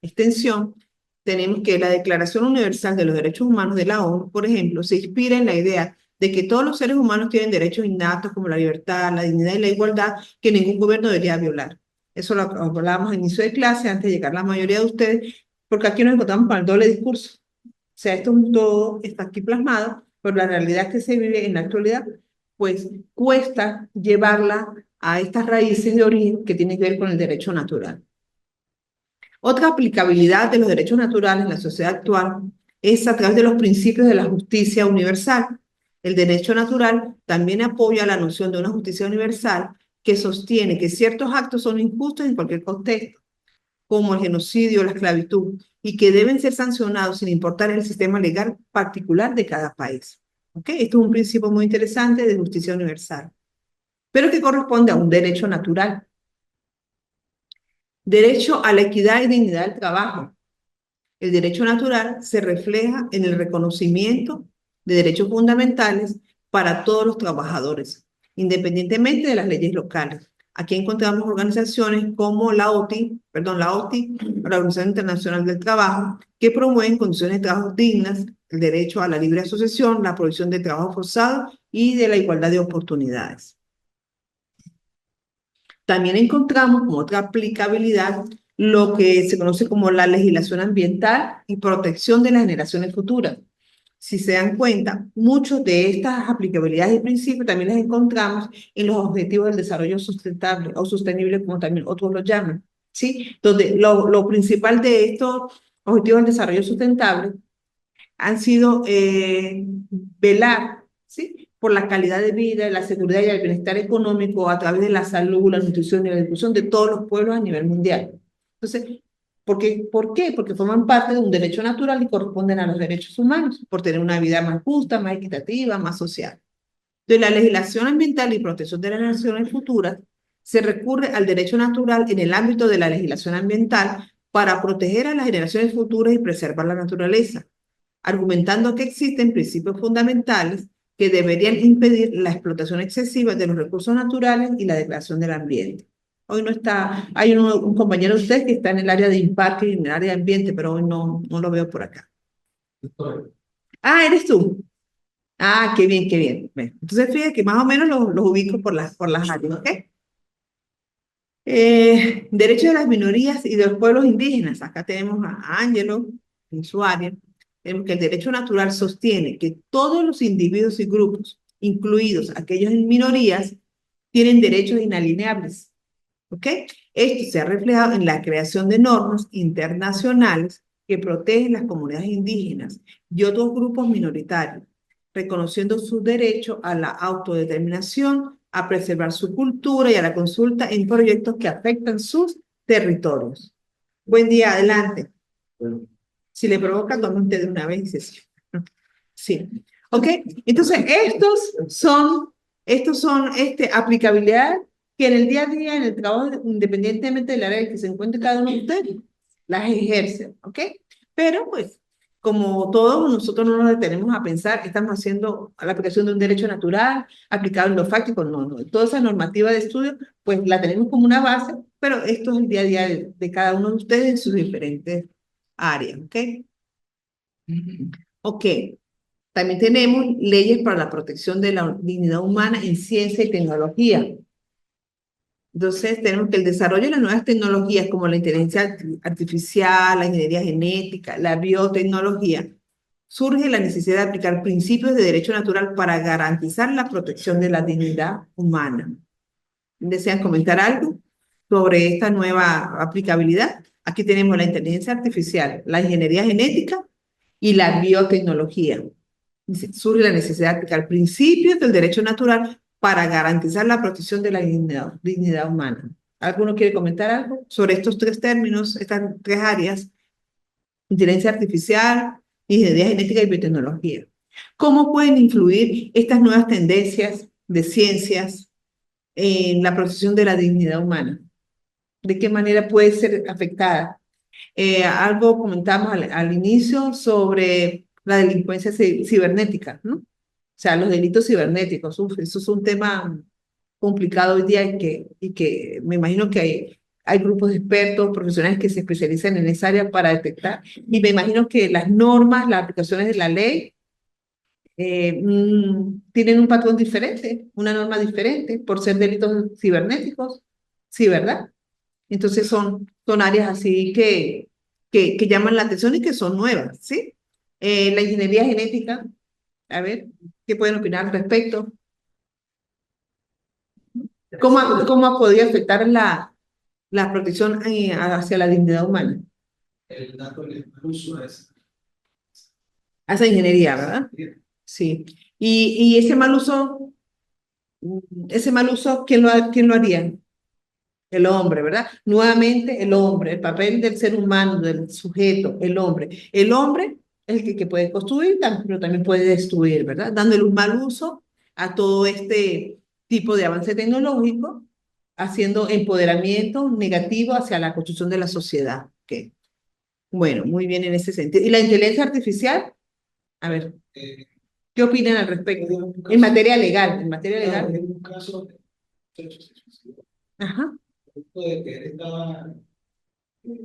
extensión, tenemos que la Declaración Universal de los Derechos Humanos de la ONU, por ejemplo, se inspira en la idea de que todos los seres humanos tienen derechos innatos como la libertad, la dignidad y la igualdad que ningún gobierno debería violar. Eso lo hablábamos al inicio de clase, antes de llegar la mayoría de ustedes, porque aquí nos encontramos con el doble discurso. O sea, esto todo está aquí plasmado, pero la realidad que se vive en la actualidad, pues cuesta llevarla a estas raíces de origen que tienen que ver con el derecho natural. Otra aplicabilidad de los derechos naturales en la sociedad actual es a través de los principios de la justicia universal. El derecho natural también apoya la noción de una justicia universal que sostiene que ciertos actos son injustos en cualquier contexto, como el genocidio o la esclavitud, y que deben ser sancionados sin importar el sistema legal particular de cada país. ¿Ok? Esto es un principio muy interesante de justicia universal, pero que corresponde a un derecho natural. Derecho a la equidad y dignidad del trabajo. El derecho natural se refleja en el reconocimiento de derechos fundamentales para todos los trabajadores, independientemente de las leyes locales. Aquí encontramos organizaciones como la OTI, la Organización Internacional del Trabajo, que promueven condiciones de trabajo dignas, el derecho a la libre asociación, la prohibición de trabajo forzado y de la igualdad de oportunidades. También encontramos como otra aplicabilidad lo que se conoce como la legislación ambiental y protección de las generaciones futuras. Si se dan cuenta, muchas de estas aplicabilidades y principios también las encontramos en los objetivos del desarrollo sustentable o sostenible, como también otros lo llaman, ¿sí? Donde lo principal de estos objetivos del desarrollo sustentable han sido velar, ¿sí?, por la calidad de vida, la seguridad y el bienestar económico a través de la salud, la nutrición y la difusión de todos los pueblos a nivel mundial. Entonces, ¿por qué? Porque forman parte de un derecho natural y corresponden a los derechos humanos, por tener una vida más justa, más equitativa, más social. De la legislación ambiental y protección de las naciones futuras, se recurre al derecho natural en el ámbito de la legislación ambiental para proteger a las generaciones futuras y preservar la naturaleza, argumentando que existen principios fundamentales que deberían impedir la explotación excesiva de los recursos naturales y la degradación del ambiente. Hoy no está, hay un compañero de usted que está en el área de impacto y en el área de ambiente, pero hoy no lo veo por acá. Ah, ¿eres tú? Ah, qué bien, qué bien. Bueno, entonces fíjate que más o menos los ubico por las áreas, ¿ok? Derechos de las minorías y de los pueblos indígenas. Acá tenemos a Ángelo en su área. Tenemos que el derecho natural sostiene que todos los individuos y grupos, incluidos aquellos en minorías, tienen derechos inalienables. ¿Ok? Esto se ha reflejado en la creación de normas internacionales que protegen las comunidades indígenas y otros grupos minoritarios, reconociendo su derecho a la autodeterminación, a preservar su cultura y a la consulta en proyectos que afectan sus territorios. Buen día, adelante. Si le provoca, tome usted de una vez. Sí. ¿Ok? Entonces, estos son aplicabilidad que en el día a día, en el trabajo, independientemente del área en que se encuentre cada uno de ustedes, las ejercen. ¿Ok? Pero, pues, como todos, nosotros no nos detenemos a pensar que estamos haciendo la aplicación de un derecho natural, aplicado en lo fáctico, no. Toda esa normativa de estudio, pues la tenemos como una base, pero esto es el día a día de cada uno de ustedes en sus diferentes áreas, ¿ok? Ok, también tenemos leyes para la protección de la dignidad humana en ciencia y tecnología. Entonces, tenemos que el desarrollo de las nuevas tecnologías como la inteligencia artificial, la ingeniería genética, la biotecnología, surge la necesidad de aplicar principios de derecho natural para garantizar la protección de la dignidad humana. ¿Desean comentar algo sobre esta nueva aplicabilidad? Aquí tenemos la inteligencia artificial, la ingeniería genética y la biotecnología. Surge la necesidad de aplicar principios del derecho natural para garantizar la protección de la dignidad humana. ¿Alguno quiere comentar algo sobre estos tres términos, estas tres áreas? Inteligencia artificial, ingeniería genética y biotecnología. ¿Cómo pueden influir estas nuevas tendencias de ciencias en la protección de la dignidad humana? ¿De qué manera puede ser afectada? Algo comentamos al inicio sobre la delincuencia cibernética, ¿no? O sea, los delitos cibernéticos. Eso es un tema complicado hoy día y que me imagino que hay grupos de expertos, profesionales que se especializan en esa área para detectar. Y me imagino que las normas, las aplicaciones de la ley tienen un patrón diferente, una norma diferente por ser delitos cibernéticos. Sí, ¿verdad? Entonces son áreas así que llaman la atención y que son nuevas, ¿sí? La ingeniería genética, a ver, ¿qué pueden opinar al respecto? ¿Cómo ha podido afectar la protección hacia la dignidad humana? El dato del uso es Hace ingeniería, ¿verdad? Sí. Y ese mal uso, quién lo haría? El hombre, ¿verdad? Nuevamente el hombre, el papel del ser humano, del sujeto, el hombre. El hombre es el que puede construir, pero también puede destruir, ¿verdad? Dándole un mal uso a todo este tipo de avance tecnológico, haciendo empoderamiento negativo hacia la construcción de la sociedad. Ok. Bueno, muy bien en ese sentido. ¿Y la inteligencia artificial? A ver, Eh, ¿qué opinan al respecto? en un En caso, materia legal, en materia claro, legal. en un caso de muchacho se suicidó, Ajá. producto de que él estaba,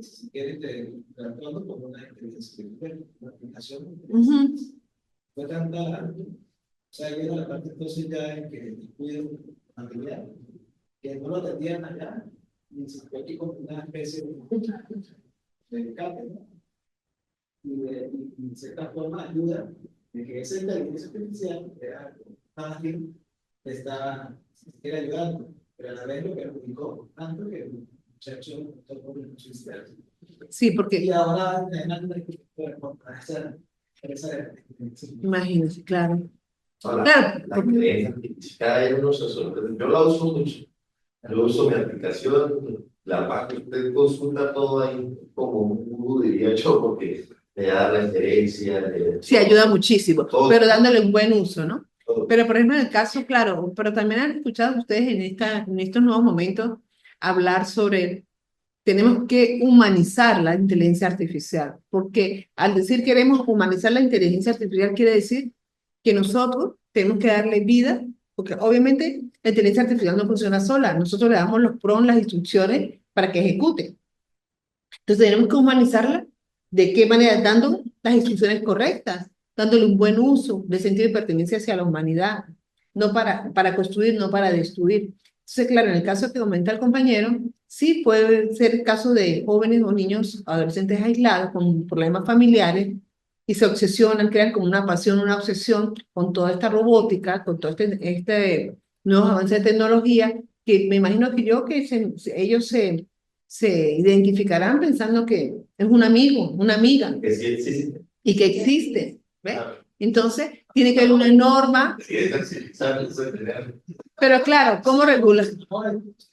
si quieres, tratando con una inteligencia artificial, una aplicación. Ujú, Fue tanta, o sea, llega la parte entonces ya en que el cuido familiar, que no lo atendían allá, y se fue aquí como una especie de escape, ¿no? Y cierta forma ayuda de que esa inteligencia artificial era fácil, está, quiere ayudando, pero a la vez lo perjudicó tanto que el muchacho tocó con suicidarse. sí, Y porque ahora en la esa imagínense, claro. Ahora, Claro, la inteligencia artificial no se sorprende. Yo la uso mucho. Yo uso mi aplicación, la página, usted consulta todo ahí como un gurú, diría yo, porque le da referencias, sí, ayuda muchísimo, todo, pero dándole un buen uso, ¿no? todo. Pero, por ejemplo, en el caso, claro, pero también han escuchado ustedes en estos nuevos momentos hablar sobre, tenemos que humanizar la inteligencia artificial, porque al decir queremos humanizar la inteligencia artificial quiere decir que nosotros tenemos que darle vida, porque obviamente la inteligencia artificial no funciona sola, nosotros le damos los prompts, las instrucciones para que ejecute. Entonces tenemos que humanizarla. ¿De qué manera? Dando las instrucciones correctas, dándole un buen uso de sentido de pertenencia hacia la humanidad, no para construir, no para destruir. Entonces, claro, en el caso que comenta el compañero, sí puede ser el caso de jóvenes o niños, adolescentes aislados con problemas familiares y se obsesionan, crean como una pasión, una obsesión con toda esta robótica, con todo este nuevos avances de tecnología, que me imagino que ellos se identificarán pensando que es un amigo, una amiga Que sí existe. y que existe. ¿Ves? Claro. Entonces, tiene que haber una norma, Sí, es así, ¿sabes? Eso es real. pero claro, ¿cómo regular?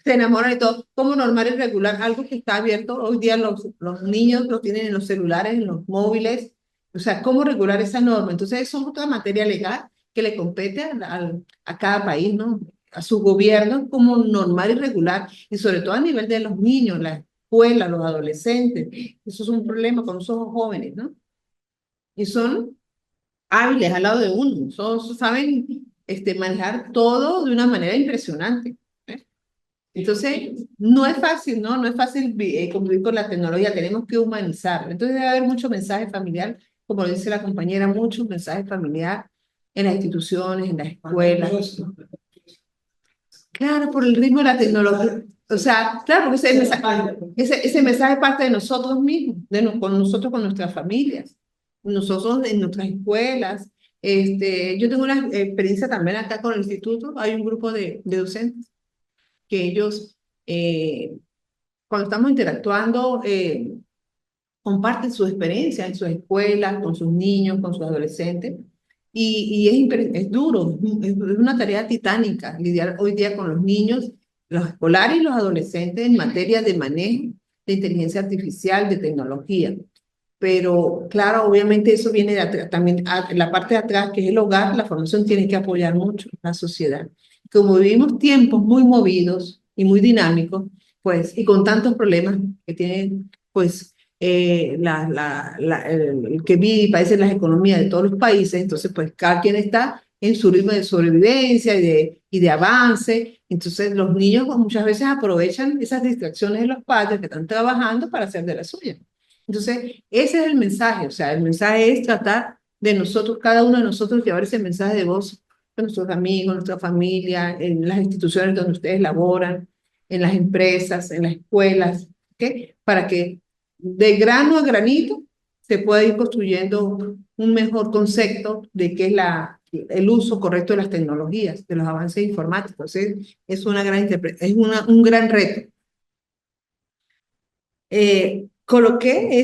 Se enamoran y todo. ¿Cómo normar y regular algo que está abierto? Hoy día los niños lo tienen en los celulares, en los móviles. O sea, ¿cómo regular esa norma? Entonces, eso es otra materia legal que le compete a cada país, ¿no? A su gobierno, cómo normar y regular, y sobre todo a nivel de los niños, la escuela, los adolescentes. Eso es un problema con esos jóvenes, ¿no? Y son hábiles al lado de uno, saben manejar todo de una manera impresionante. ¿Eh? Entonces, no es fácil, ¿no? No es fácil convivir con la tecnología, tenemos que humanizarla. Entonces, debe haber mucho mensaje familiar, como lo dice la compañera, mucho mensaje familiar en las instituciones, en las escuelas. Claro, por el ritmo de la tecnología. O sea, claro, porque ese mensaje es parte de nosotros mismos, con nosotros, con nuestras familias, nosotros en nuestras escuelas. Yo tengo una experiencia también acá con el instituto, hay un grupo de docentes que ellos, cuando estamos interactuando, comparten su experiencia en sus escuelas, con sus niños, con sus adolescentes, y es duro, es una tarea titánica lidiar hoy día con los niños, los escolares y los adolescentes en materia de manejo de inteligencia artificial, de tecnología. Pero claro, obviamente eso viene de atrás, también la parte de atrás, que es el hogar, la formación tiene que apoyar mucho la sociedad. Como vivimos tiempos muy movidos y muy dinámicos, pues, y con tantos problemas que tienen, pues, el que vive y padece las economías de todos los países, entonces, pues, cada quien está en su ritmo de sobrevivencia y de avance. Entonces, los niños pues, muchas veces aprovechan esas distracciones de los padres que están trabajando para hacer de la suya. Entonces, ese es el mensaje, o sea, el mensaje es tratar de nosotros, cada uno de nosotros, llevar ese mensaje de voz a nuestros amigos, nuestra familia, en las instituciones donde ustedes laboran, en las empresas, en las escuelas, ¿ok? Para que de grano a granito se pueda ir construyendo un mejor concepto de qué es el uso correcto de las tecnologías, de los avances informáticos. Es una gran un gran reto. Coloqué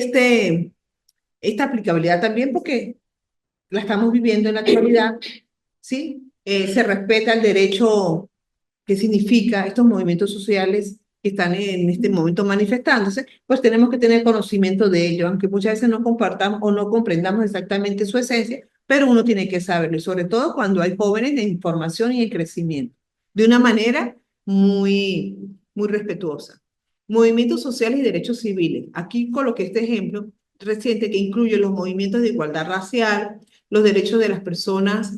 esta aplicabilidad también porque la estamos viviendo en la actualidad, ¿sí? Se respeta el derecho. ¿Qué significa estos movimientos sociales que están en este momento manifestándose? Pues tenemos que tener conocimiento de ello, aunque muchas veces no compartamos o no comprendamos exactamente su esencia, pero uno tiene que saberlo, y sobre todo cuando hay jóvenes en formación y en crecimiento, de una manera muy respetuosa. Movimientos sociales y derechos civiles. Aquí coloqué este ejemplo reciente que incluye los movimientos de igualdad racial, los derechos de las personas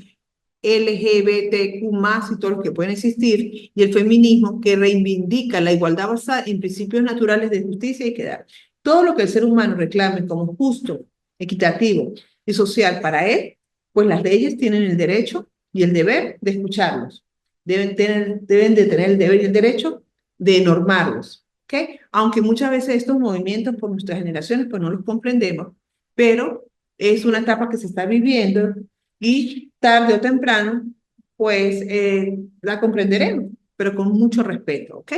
LGBTQ+, y todos los que pueden existir, y el feminismo que reivindica la igualdad basada en principios naturales de justicia y equidad. Todo lo que el ser humano reclame como justo, equitativo y social para él, pues las leyes tienen el derecho y el deber de escucharlos. Deben de tener el deber y el derecho de normarlos. ¿Okay? Aunque muchas veces estos movimientos por nuestras generaciones pues no los comprendemos, pero es una etapa que se está viviendo y tarde o temprano, pues la comprenderemos, pero con mucho respeto, ¿ok?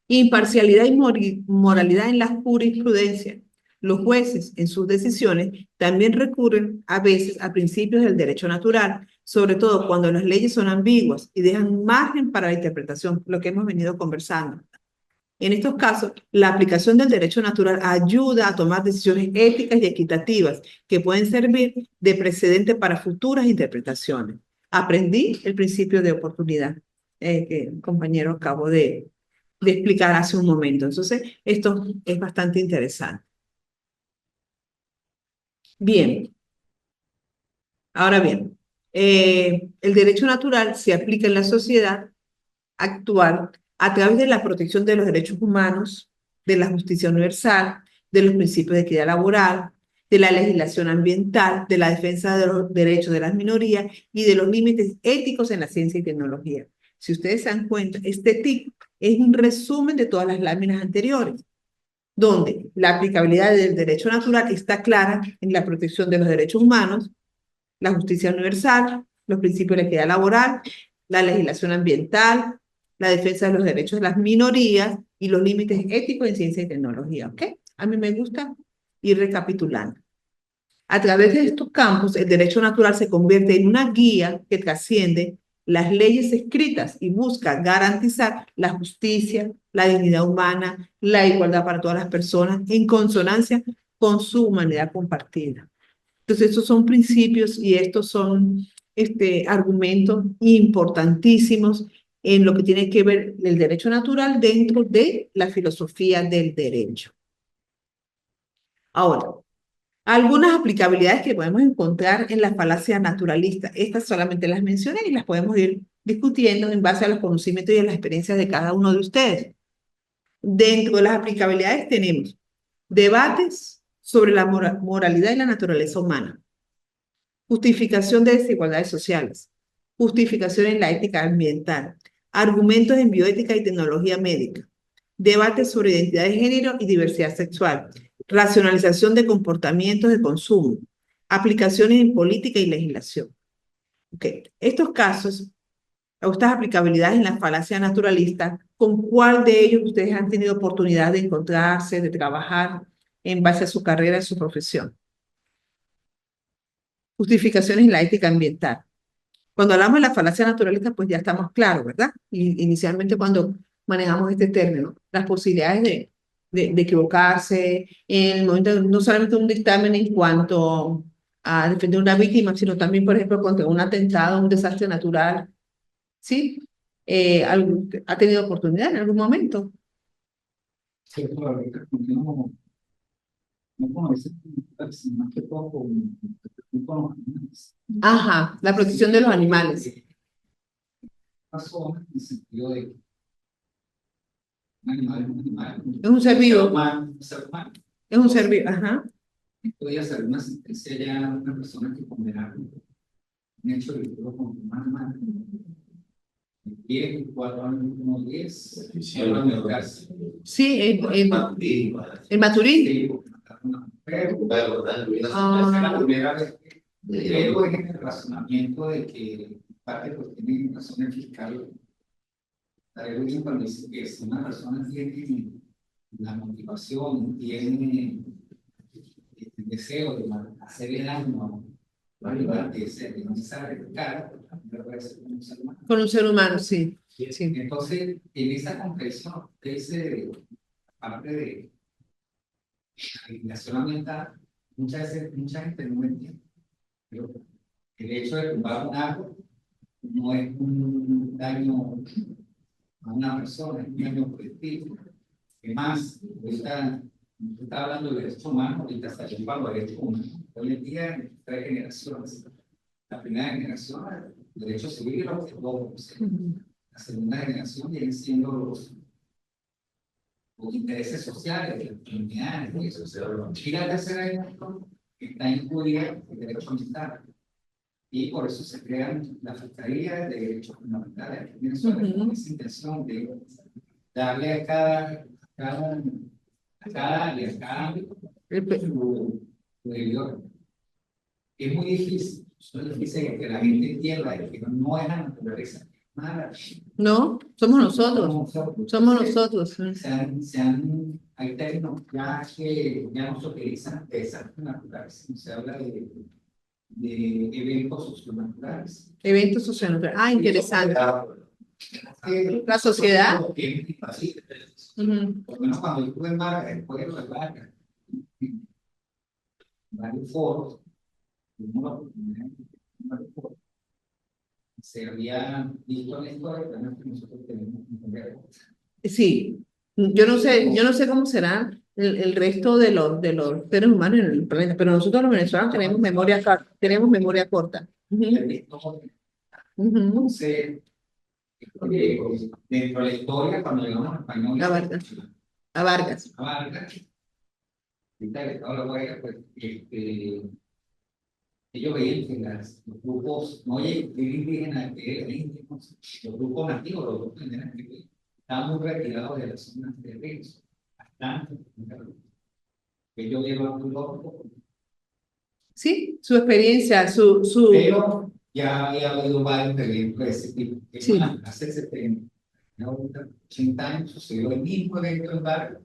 Imparcialidad y moralidad en la jurisprudencia. Los jueces, en sus decisiones, también recurren a veces a principios del derecho natural, sobre todo cuando las leyes son ambiguas y dejan margen para la interpretación, lo que hemos venido conversando. En estos casos, la aplicación del derecho natural ayuda a tomar decisiones éticas y equitativas que pueden servir de precedente para futuras interpretaciones. Aprendí el principio de oportunidad que el compañero acabó de explicar hace un momento. Entonces, esto es bastante interesante. Bien, ahora bien, el derecho natural se aplica en la sociedad actual a través de la protección de los derechos humanos, de la justicia universal, de los principios de equidad laboral, de la legislación ambiental, de la defensa de los derechos de las minorías y de los límites éticos en la ciencia y tecnología. Si ustedes se dan cuenta, este TIC es un resumen de todas las láminas anteriores, donde la aplicabilidad del derecho natural está clara en la protección de los derechos humanos, la justicia universal, los principios de la equidad laboral, la legislación ambiental, la defensa de los derechos de las minorías y los límites éticos en ciencia y tecnología. ¿Ok? A mí me gusta ir recapitulando. A través de estos campos, el derecho natural se convierte en una guía que trasciende las leyes escritas y busca garantizar la justicia, la dignidad humana, la igualdad para todas las personas en consonancia con su humanidad compartida. Entonces, estos son principios y estos son argumentos importantísimos en lo que tiene que ver el derecho natural dentro de la filosofía del derecho. Ahora, algunas aplicabilidades que podemos encontrar en la falacia naturalista. Estas solamente las mencioné y las podemos ir discutiendo en base a los conocimientos y a las experiencias de cada uno de ustedes. Dentro de las aplicabilidades tenemos debates sobre la moralidad y la naturaleza humana, justificación de desigualdades sociales, justificación en la ética ambiental, argumentos en bioética y tecnología médica, debates sobre identidad de género y diversidad sexual, racionalización de comportamientos de consumo, aplicaciones en política y legislación. Okay. Estos casos, o estas aplicabilidades en la falacia naturalista, ¿con cuál de ellos ustedes han tenido oportunidad de encontrarse, de trabajar en base a su carrera y su profesión? Justificaciones en la ética ambiental. Cuando hablamos de la falacia naturalista, pues ya estamos claros, ¿verdad? Y inicialmente cuando manejamos este término, las posibilidades de equivocarse, en el momento, no solamente un dictamen en cuanto a defender a una víctima, sino también, por ejemplo, contra un atentado, un desastre natural, ¿sí? ¿Ha tenido oportunidad en algún momento? Sí, ahorita continuamos, no como a veces, más que todo con los animales. Ajá, la protección de los animales. Pasó en el sentido de que un animal es un animal. Es un ser vivo. Un ser humano. Es un ser vivo, ajá. Podría ser una sentencia ya de una persona que condena un hecho delictivo contra un animal. 10, 4 años, como 10, Sí, en Maturín. Sí, porque mataron a una mujer. Es la primera vez que creo en el razonamiento de que parte pues tiene razones fiscales. Daré bien cuando dice que si una persona tiene la motivación, tiene el deseo de hacer el daño a lugar que se empieza a replicar, pero puede ser un ser humano. Con un ser humano, sí. Sí. Entonces, en esa comprensión de ese parte de legislación ambiental, muchas veces mucha gente no entiende. Pero el hecho de tumbar un árbol no es un daño a una persona, es un daño colectivo. Es más, ahorita está hablando de derechos humanos, ahorita está llevando a derechos humanos. Hoy en día, en 3 generaciones. La primera generación, derechos civiles, los dos. La segunda generación vienen siendo los intereses sociales, las comunidades, y eso. Y la tercera generación está incluida el derecho ambiental. Y por eso se crean las fiscalías de derechos fundamentales en Venezuela, con esa intención de darle a cada área, a cada ámbito, su debido. Es muy difícil que la gente entienda que no es la naturaleza, nada. No, somos nosotros. Somos nosotros. Hay términos ya que ya no se utilizan de desastres naturales, se habla de eventos socionaturales. Eventos socionaturales. Ah, interesante. La sociedad. Por lo menos cuando yo estuve en Vargas, el pueblo de Vargas, varios foros, se había visto la historia, pero que nosotros tenemos que entender. Sí, yo no sé cómo será el resto de los seres humanos en el planeta, pero nosotros los venezolanos tenemos memoria corta. Entonces, dentro de la historia, cuando llegamos a español, A Vargas. ahorita el Estado de la Guaira, pues, ellos veían que los grupos, no indígenas, los grupos nativos, los grupos indígenas, estaban muy retirados de las zonas de ríos, bastante. Ellos llevan muy lógico. Sí, su experiencia, Pero ya había habido varios eventos de ese tipo. Sí. Hace 70, 80 años sucedió el mismo evento en Vargas,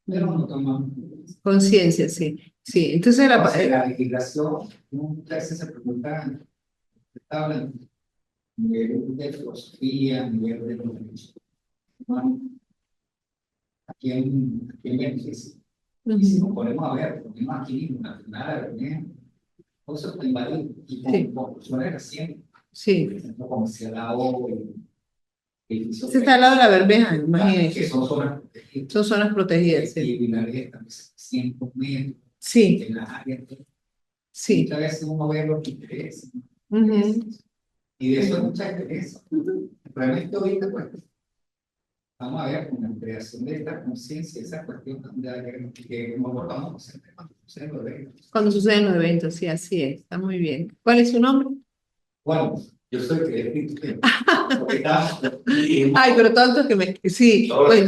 pero no tomamos conciencia, sí. Sí, entonces la legislación, muchas veces se pregunta, está hablando nivel de filosofía, nivel de derechos humanos, aquí beneficia. Y si nos ponemos a ver, ponemos aquí una final de cosas que invaden y con conclusiones recientes. Sí. Por ejemplo, como se ha dado se está al lado de la Bermeja, imagínense. Que son zonas protegidas. Son zonas protegidas, sí. Y Vilarejo también 100 metros. Sí. En las áreas. Sí. Muchas veces uno ve lo que interesa. Y de eso hay mucha interés. Realmente ahorita, pues, vamos a ver con la creación de esta conciencia, esa cuestión que nos abordamos cuando suceden los eventos, sí, así es, está muy bien. ¿Cuál es su nombre? Bueno, yo soy que Ay, pero tanto que me... Sí, pues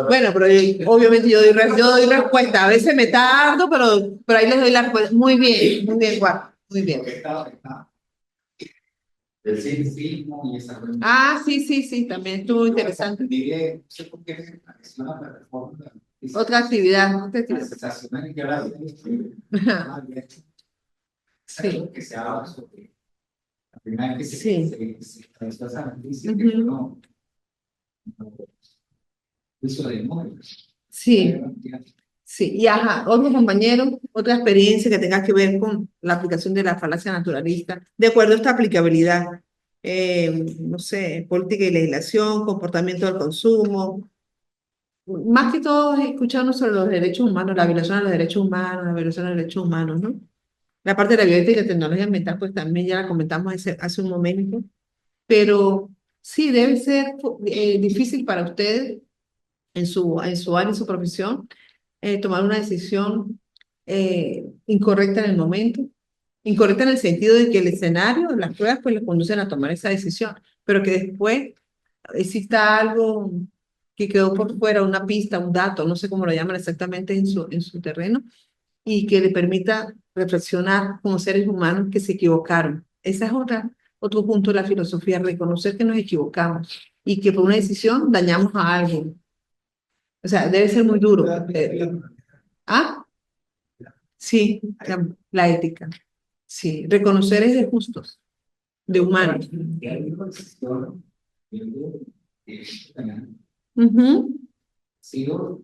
bueno, pero obviamente yo doy respuesta. A veces me tardo, pero ahí les doy la respuesta. Muy bien, Juan, muy bien. El civismo y esa. Ah, sí, también estuvo interesante. No sé por qué es una plataforma. Otra actividad. Sensacional que ahora sí. Que se habla sobre la primera vez que se realizó esa noticia, que no juicio de móviles. Sí. Sí, y otro compañero, otra experiencia que tenga que ver con la aplicación de la falacia naturalista, de acuerdo a esta aplicabilidad, no sé, política y legislación, comportamiento del consumo, más que todo escucharnos sobre los derechos humanos, la violación de los derechos humanos, la violación de los derechos humanos, ¿no? La parte de la bioética y tecnología ambiental, pues también ya la comentamos hace un momento, pero sí debe ser difícil para ustedes en su área, en su profesión, tomar una decisión incorrecta en el momento, incorrecta en el sentido de que el escenario, las pruebas, pues les conducen a tomar esa decisión, pero que después exista algo que quedó por fuera, una pista, un dato, no sé cómo lo llaman exactamente en su terreno, y que le permita reflexionar como seres humanos que se equivocaron. Esa es otro punto de la filosofía, reconocer que nos equivocamos y que por una decisión dañamos a alguien. O sea, debe ser muy duro. ¿Ah? Sí, la ética. Sí, reconocer es de justos, de humanos. Y hay una cuestión, que ha Ujú, sido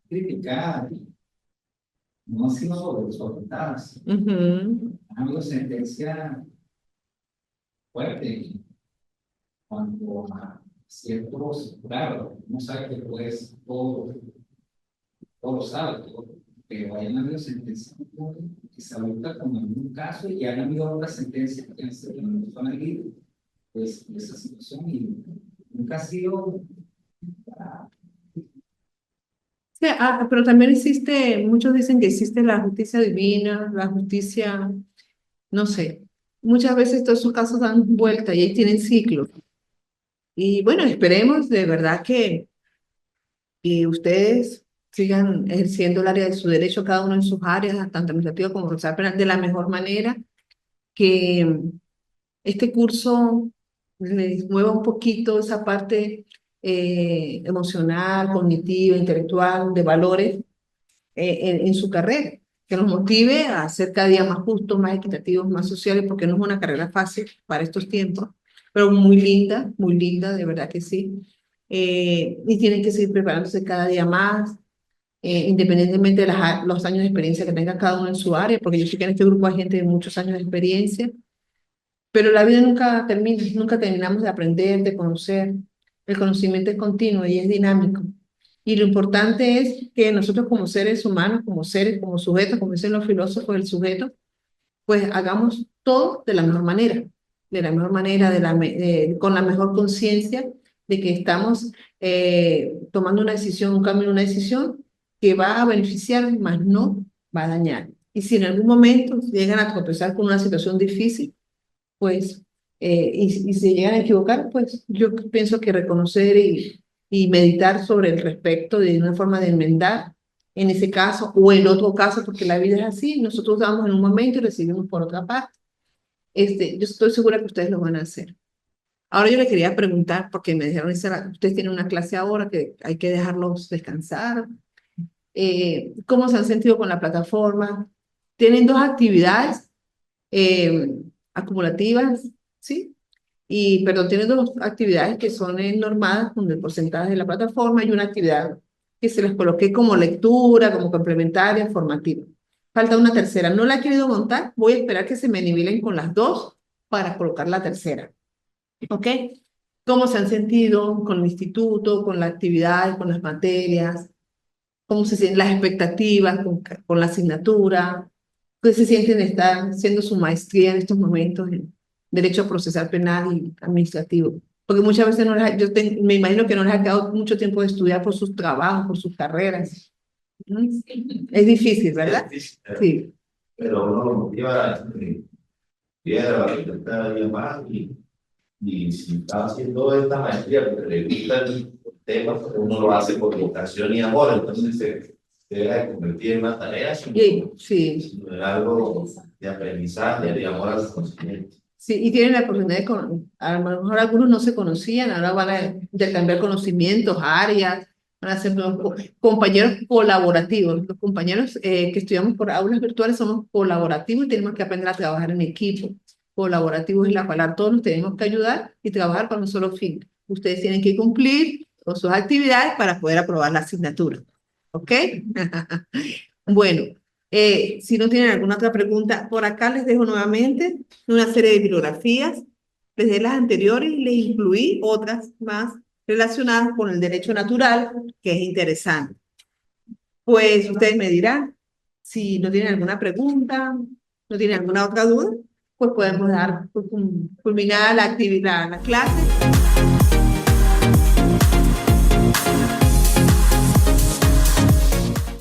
criticada, no ha sido solventada. ujú. Ha habido sentencia fuerte cuanto a ciertos, claro, no sabe que pues todo lo sabe, todo, pero hay habido sentencias que se adopta como en un caso y han habido otras sentencias que han sido pues esa situación y nunca ha sido Sí, pero también existe, muchos dicen que existe la justicia divina, la justicia, no sé, muchas veces todos esos casos dan vuelta y ahí tienen ciclos. Y bueno, esperemos de verdad que ustedes sigan ejerciendo el área de su derecho, cada uno en sus áreas, tanto administrativo como procesal penal, de la mejor manera, que este curso les mueva un poquito esa parte emocional, cognitiva, intelectual, de valores en su carrera, que nos motive a ser cada día más justos, más equitativos, más sociales, porque no es una carrera fácil para estos tiempos, pero muy linda, de verdad que sí. Y tienen que seguir preparándose cada día más, independientemente de los años de experiencia que tenga cada uno en su área, porque yo sé que en este grupo hay gente de muchos años de experiencia, pero la vida nunca termina, nunca terminamos de aprender, de conocer. El conocimiento es continuo y es dinámico. Y lo importante es que nosotros como seres humanos, como seres, como sujetos, como dicen los filósofos, el sujeto, pues hagamos todo de la mejor manera, con la mejor conciencia de que estamos tomando una decisión, un cambio en una decisión que va a beneficiar, más no va a dañar. Y si en algún momento llegan a tropezar con una situación difícil, pues, y si llegan a equivocar, pues yo pienso que reconocer y meditar sobre el respecto de una forma de enmendar en ese caso o en otro caso, porque la vida es así, nosotros damos en un momento y recibimos por otra parte. Yo estoy segura que ustedes lo van a hacer. Ahora yo le quería preguntar, porque me dijeron, ustedes tienen una clase ahora que hay que dejarlos descansar. ¿Cómo se han sentido con la plataforma? Tienen dos actividades eh, acumulativas, ¿sí? Y, perdón, tiene dos actividades que son normadas con el porcentaje de la plataforma y una actividad que se les coloqué como lectura, como complementaria, formativa. Falta una tercera. No la he querido montar, voy a esperar que se me nivelen con las dos para colocar la tercera. ¿Ok? ¿Cómo se han sentido con el instituto, con la actividad, con las materias? ¿Cómo se sienten las expectativas con la asignatura? ¿Qué se sienten de estar haciendo su maestría en estos momentos en Derecho Procesal Penal y Administrativo? Porque muchas veces me imagino que no les ha quedado mucho tiempo de estudiar por sus trabajos, por sus carreras. ¿Mm? Es difícil, ¿verdad? Es difícil, Sí, pero uno lo motiva a intentar cada día más y si está haciendo esta maestría porque le gusta el tema, pues uno lo hace por vocación y amor, entonces se deja de convertir en una tarea, sí. sino en algo de aprendizaje, de amor al conocimiento. Sí, y tienen la oportunidad a lo mejor algunos no se conocían, ahora van a intercambiar conocimientos, áreas, van a ser compañeros colaborativos. Los compañeros que estudiamos por aulas virtuales somos colaborativos y tenemos que aprender a trabajar en equipo. Colaborativo es la palabra, todos nos tenemos que ayudar y trabajar para un solo fin. Ustedes tienen que cumplir con sus actividades para poder aprobar la asignatura. ¿Ok? Bueno, si no tienen alguna otra pregunta, por acá les dejo nuevamente una serie de bibliografías. Les dejé las anteriores y les incluí otras más relacionadas con el derecho natural, que es interesante. Pues ustedes me dirán, si no tienen alguna pregunta, no tienen alguna otra duda, pues podemos dar culminar la actividad, la clase.